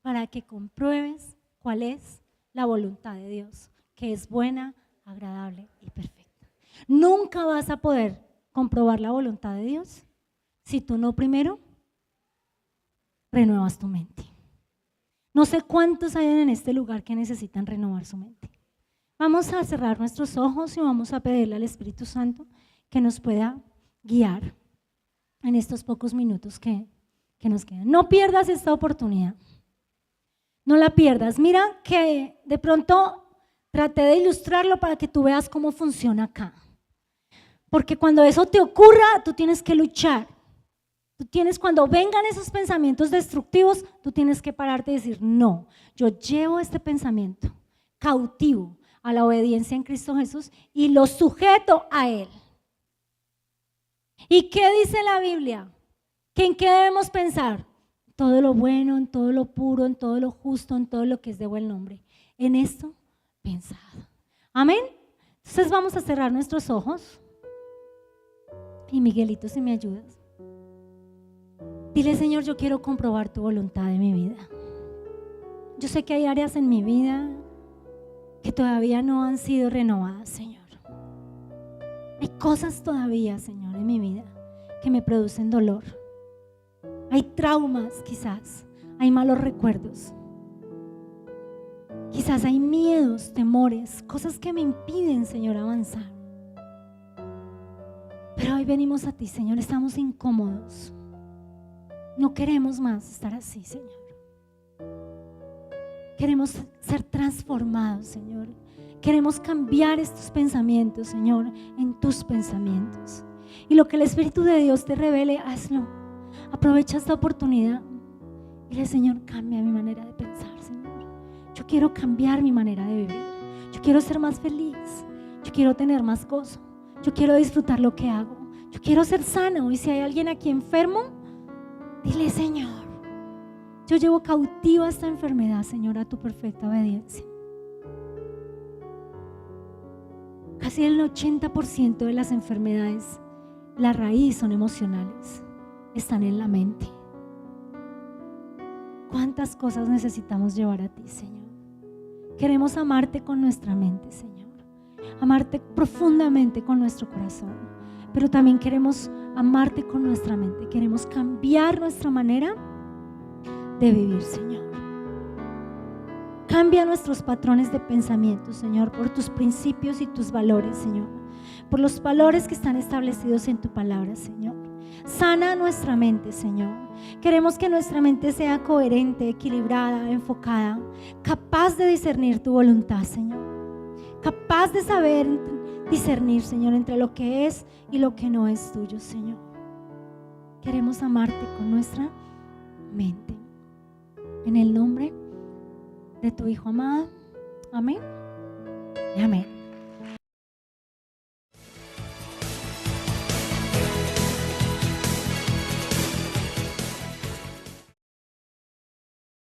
Para que compruebes cuál es la voluntad de Dios, que es buena, agradable y perfecta. Nunca vas a poder comprobar la voluntad de Dios si tú no primero renuevas tu mente. No sé cuántos hay en este lugar que necesitan renovar su mente. Vamos a cerrar nuestros ojos y vamos a pedirle al Espíritu Santo que nos pueda guiar en estos pocos minutos que nos quedan. No pierdas esta oportunidad. No la pierdas. Mira que de pronto traté de ilustrarlo para que tú veas cómo funciona acá. Porque cuando eso te ocurra, tú tienes que luchar. Cuando vengan esos pensamientos destructivos, tú tienes que pararte y decir, no, yo llevo este pensamiento cautivo a la obediencia en Cristo Jesús y lo sujeto a Él. ¿Y qué dice la Biblia? ¿Que en qué debemos pensar? Todo lo bueno, en todo lo puro, en todo lo justo, en todo lo que es de buen nombre. En esto, pensad. Amén. Entonces vamos a cerrar nuestros ojos. Y Miguelito, si me ayudas. Dile, Señor, yo quiero comprobar tu voluntad en mi vida. Yo sé que hay áreas en mi vida que todavía no han sido renovadas, Señor. Hay cosas todavía, Señor, en mi vida que me producen dolor. Hay traumas, quizás. Hay malos recuerdos. Quizás hay miedos, temores, cosas que me impiden, Señor, avanzar. Pero hoy venimos a ti, Señor, estamos incómodos. No queremos más estar así, Señor. Queremos ser transformados, Señor. Queremos cambiar estos pensamientos, Señor, en tus pensamientos. Y lo que el Espíritu de Dios te revele, hazlo. Aprovecha esta oportunidad. Dile, Señor, cambia mi manera de pensar, Señor. Yo quiero cambiar mi manera de vivir. Yo quiero ser más feliz. Yo quiero tener más gozo. Yo quiero disfrutar lo que hago. Yo quiero ser sano. Y si hay alguien aquí enfermo, dile, Señor, yo llevo cautiva esta enfermedad, Señor, a tu perfecta obediencia. Casi el 80% de las enfermedades, la raíz son emocionales, están en la mente. ¿Cuántas cosas necesitamos llevar a ti, Señor? Queremos amarte con nuestra mente, Señor. Amarte profundamente con nuestro corazón, pero también queremos amarte con nuestra mente. Queremos cambiar nuestra manera de vivir, Señor. Cambia nuestros patrones de pensamiento, Señor, por tus principios y tus valores, Señor. Por los valores que están establecidos en tu palabra, Señor. Sana nuestra mente, Señor. Queremos que nuestra mente sea coherente, equilibrada, enfocada, capaz de discernir tu voluntad, Señor. Capaz de saber discernir, Señor, entre lo que es y lo que no es tuyo, Señor. Queremos amarte con nuestra mente. En el nombre de tu Hijo amado. Amén. Amén.